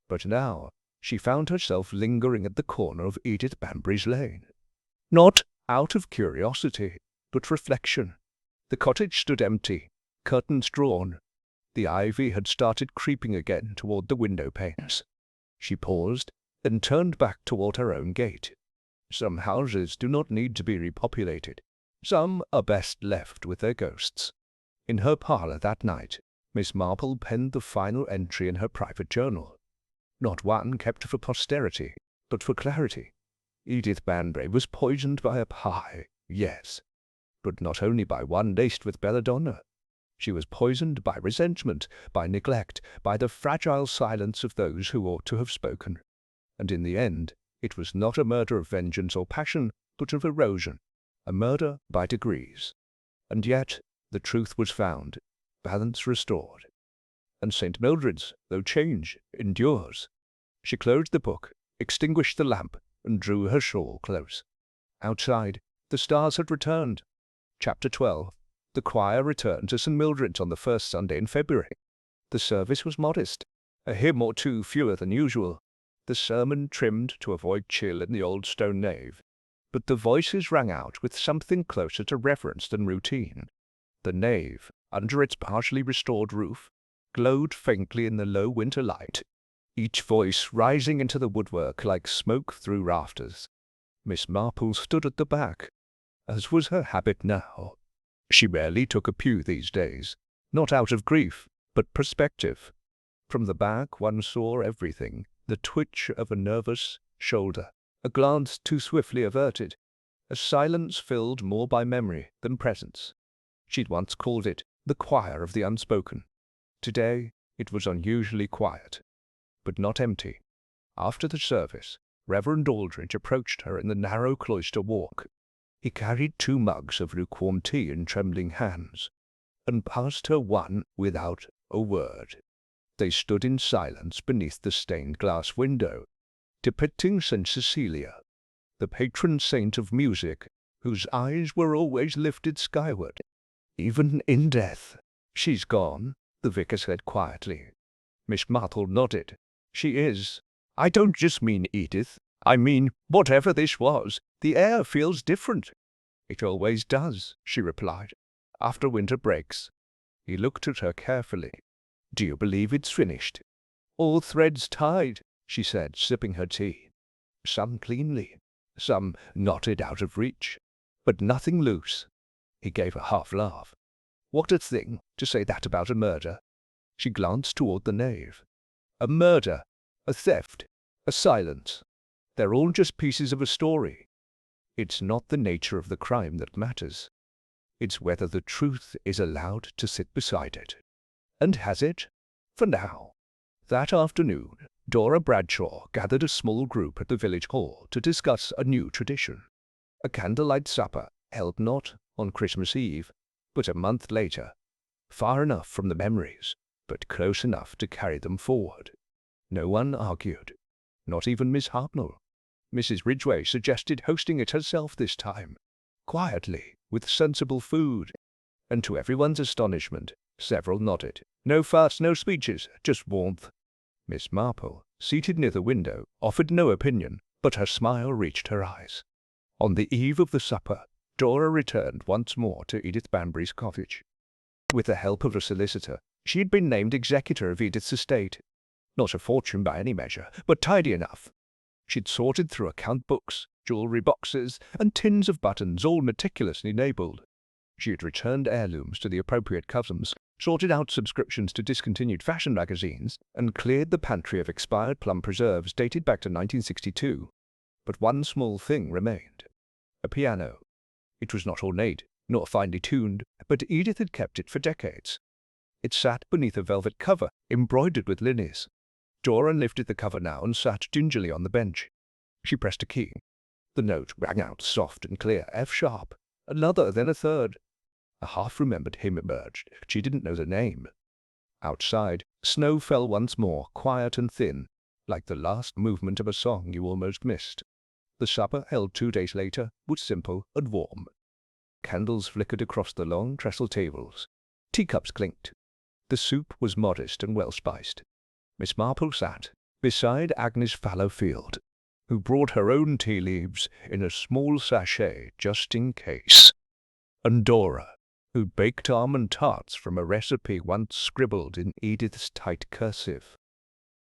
But now she found herself lingering at the corner of Edith Banbury's Lane. Not out of curiosity, but reflection. The cottage stood empty, curtains drawn. The ivy had started creeping again toward the window panes. She paused, then turned back toward her own gate. Some houses do not need to be repopulated. Some are best left with their ghosts. In her parlour that night, Miss Marple penned the final entry in her private journal. Not one kept for posterity, but for clarity. Edith Banbury was poisoned by a pie, yes, but not only by one laced with belladonna. She was poisoned by resentment, by neglect, by the fragile silence of those who ought to have spoken. And in the end, it was not a murder of vengeance or passion, but of erosion, a murder by degrees. And yet the truth was found, balance restored. And St. Mildred's, though change, endures. She closed the book, extinguished the lamp, and drew her shawl close. Outside, the stars had returned. Chapter 12. The choir returned to St. Mildred's on the first Sunday in February. The service was modest, a hymn or two fewer than usual, the sermon trimmed to avoid chill in the old stone nave. But the voices rang out with something closer to reverence than routine. The nave, under its partially restored roof, glowed faintly in the low winter light, each voice rising into the woodwork like smoke through rafters. Miss Marple stood at the back, as was her habit now. She rarely took a pew these days, not out of grief, but perspective. From the back one saw everything, the twitch of a nervous shoulder, a glance too swiftly averted, a silence filled more by memory than presence. She'd once called it the choir of the unspoken. Today it was unusually quiet, but not empty. After the service, Reverend Aldridge approached her in the narrow cloister walk. He carried 2 mugs of lukewarm tea in trembling hands, and passed her one without a word. They stood in silence beneath the stained glass window, depicting St. Cecilia, the patron saint of music, whose eyes were always lifted skyward, even in death. "She's gone," the vicar said quietly. Miss Marple nodded. "She is. I don't just mean Edith. I mean, whatever this was, the air feels different." "It always does," she replied, "after winter breaks." He looked at her carefully. Do you believe it's finished? All threads tied, she said, sipping her tea. Some cleanly, some knotted out of reach, but nothing loose. He gave a half laugh. What a thing to say that about a murder. She glanced toward the nave. A murder, a theft, a silence. They're all just pieces of a story. It's not the nature of the crime that matters. It's whether the truth is allowed to sit beside it. And has it? For now. That afternoon, Dora Bradshaw gathered a small group at the village hall to discuss a new tradition. A candlelight supper held not on Christmas Eve, but a month later, far enough from the memories, but close enough to carry them forward. No one argued, not even Miss Hartnell. Mrs. Ridgway suggested hosting it herself this time, quietly, with sensible food, and to everyone's astonishment, several nodded. No fuss, no speeches, just warmth. Miss Marple, seated near the window, offered no opinion, but her smile reached her eyes. On the eve of the supper, Dora returned once more to Edith Banbury's cottage. With the help of a solicitor, she had been named executor of Edith's estate. Not a fortune by any measure, but tidy enough. She'd sorted through account books, jewellery boxes, and tins of buttons, all meticulously labelled. She had returned heirlooms to the appropriate cousins, sorted out subscriptions to discontinued fashion magazines, and cleared the pantry of expired plum preserves dated back to 1962. But one small thing remained. A piano. It was not ornate, nor finely tuned, but Edith had kept it for decades. It sat beneath a velvet cover, embroidered with lilies. Dora lifted the cover now and sat gingerly on the bench. She pressed a key. The note rang out soft and clear, F-sharp. Another, then a third. A half-remembered hymn emerged. She didn't know the name. Outside, snow fell once more, quiet and thin, like the last movement of a song you almost missed. The supper, held 2 days later, was simple and warm. Candles flickered across the long trestle tables. Teacups clinked. The soup was modest and well-spiced. Miss Marple sat beside Agnes Fallowfield, who brought her own tea leaves in a small sachet just in case, and Dora, who baked almond tarts from a recipe once scribbled in Edith's tight cursive.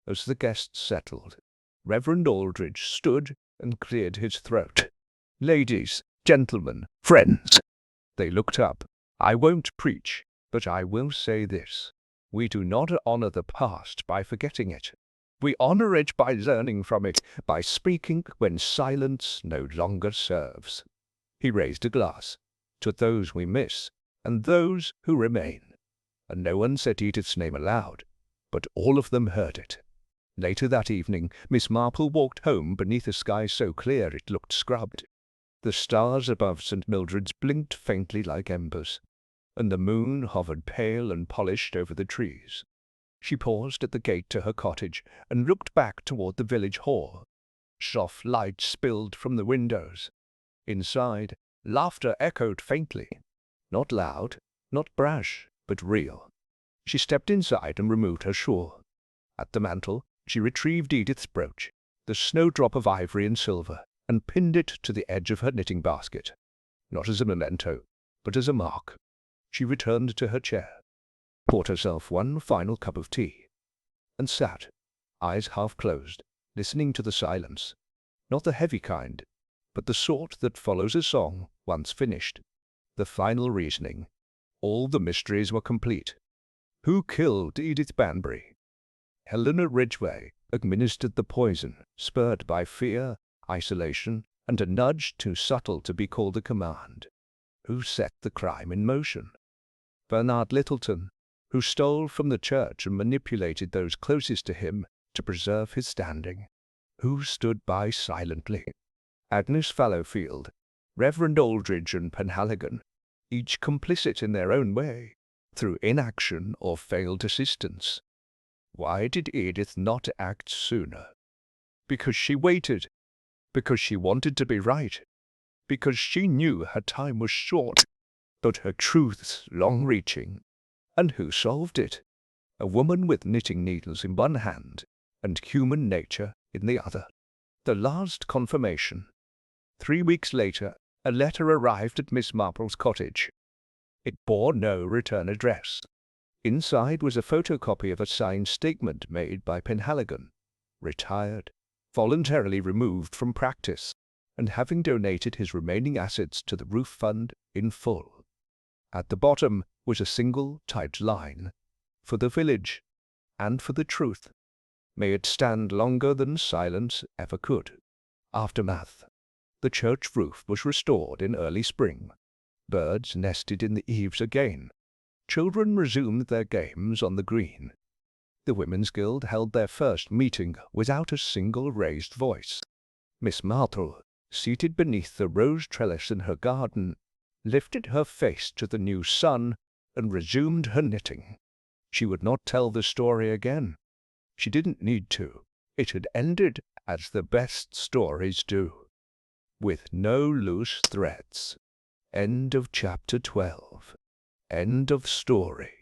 As the guests settled, Reverend Aldridge stood and cleared his throat. Ladies, gentlemen, friends. They looked up. I won't preach, but I will say this. We do not honor the past by forgetting it. We honor it by learning from it, by speaking when silence no longer serves. He raised a glass to those we miss and those who remain. And no one said Edith's name aloud, but all of them heard it. Later that evening, Miss Marple walked home beneath a sky so clear it looked scrubbed. The stars above St. Mildred's blinked faintly like embers, and the moon hovered pale and polished over the trees. She paused at the gate to her cottage and looked back toward the village hall. Soft light spilled from the windows. Inside, laughter echoed faintly. Not loud, not brash, but real. She stepped inside and removed her shawl. At the mantel, she retrieved Edith's brooch, the snowdrop of ivory and silver, and pinned it to the edge of her knitting basket. Not as a memento, but as a mark. She returned to her chair, poured herself one final cup of tea, and sat, eyes half closed, listening to the silence. Not the heavy kind, but the sort that follows a song once finished. The final reasoning. All the mysteries were complete. Who killed Edith Banbury? Helena Ridgway administered the poison, spurred by fear, isolation, and a nudge too subtle to be called a command. Who set the crime in motion? Bernard Littleton, who stole from the church and manipulated those closest to him to preserve his standing. Who stood by silently? Agnes Fallowfield, Reverend Aldridge and Penhaligon, each complicit in their own way, through inaction or failed assistance. Why did Edith not act sooner? Because she waited. Because she wanted to be right. Because she knew her time was short, but her truths long-reaching. And who solved it? A woman with knitting needles in one hand and human nature in the other. The last confirmation. 3 weeks later, a letter arrived at Miss Marple's cottage. It bore no return address. Inside was a photocopy of a signed statement made by Penhaligon, retired, voluntarily removed from practice, and having donated his remaining assets to the roof fund in full. At the bottom was a single typed line, "For the village, and for the truth. May it stand longer than silence ever could." Aftermath. The church roof was restored in early spring. Birds nested in the eaves again. Children resumed their games on the green. The Women's Guild held their first meeting without a single raised voice. Miss Marple, seated beneath the rose trellis in her garden, lifted her face to the new sun and resumed her knitting. She would not tell the story again. She didn't need to. It had ended as the best stories do, with no loose threads. End of chapter 12. End of story.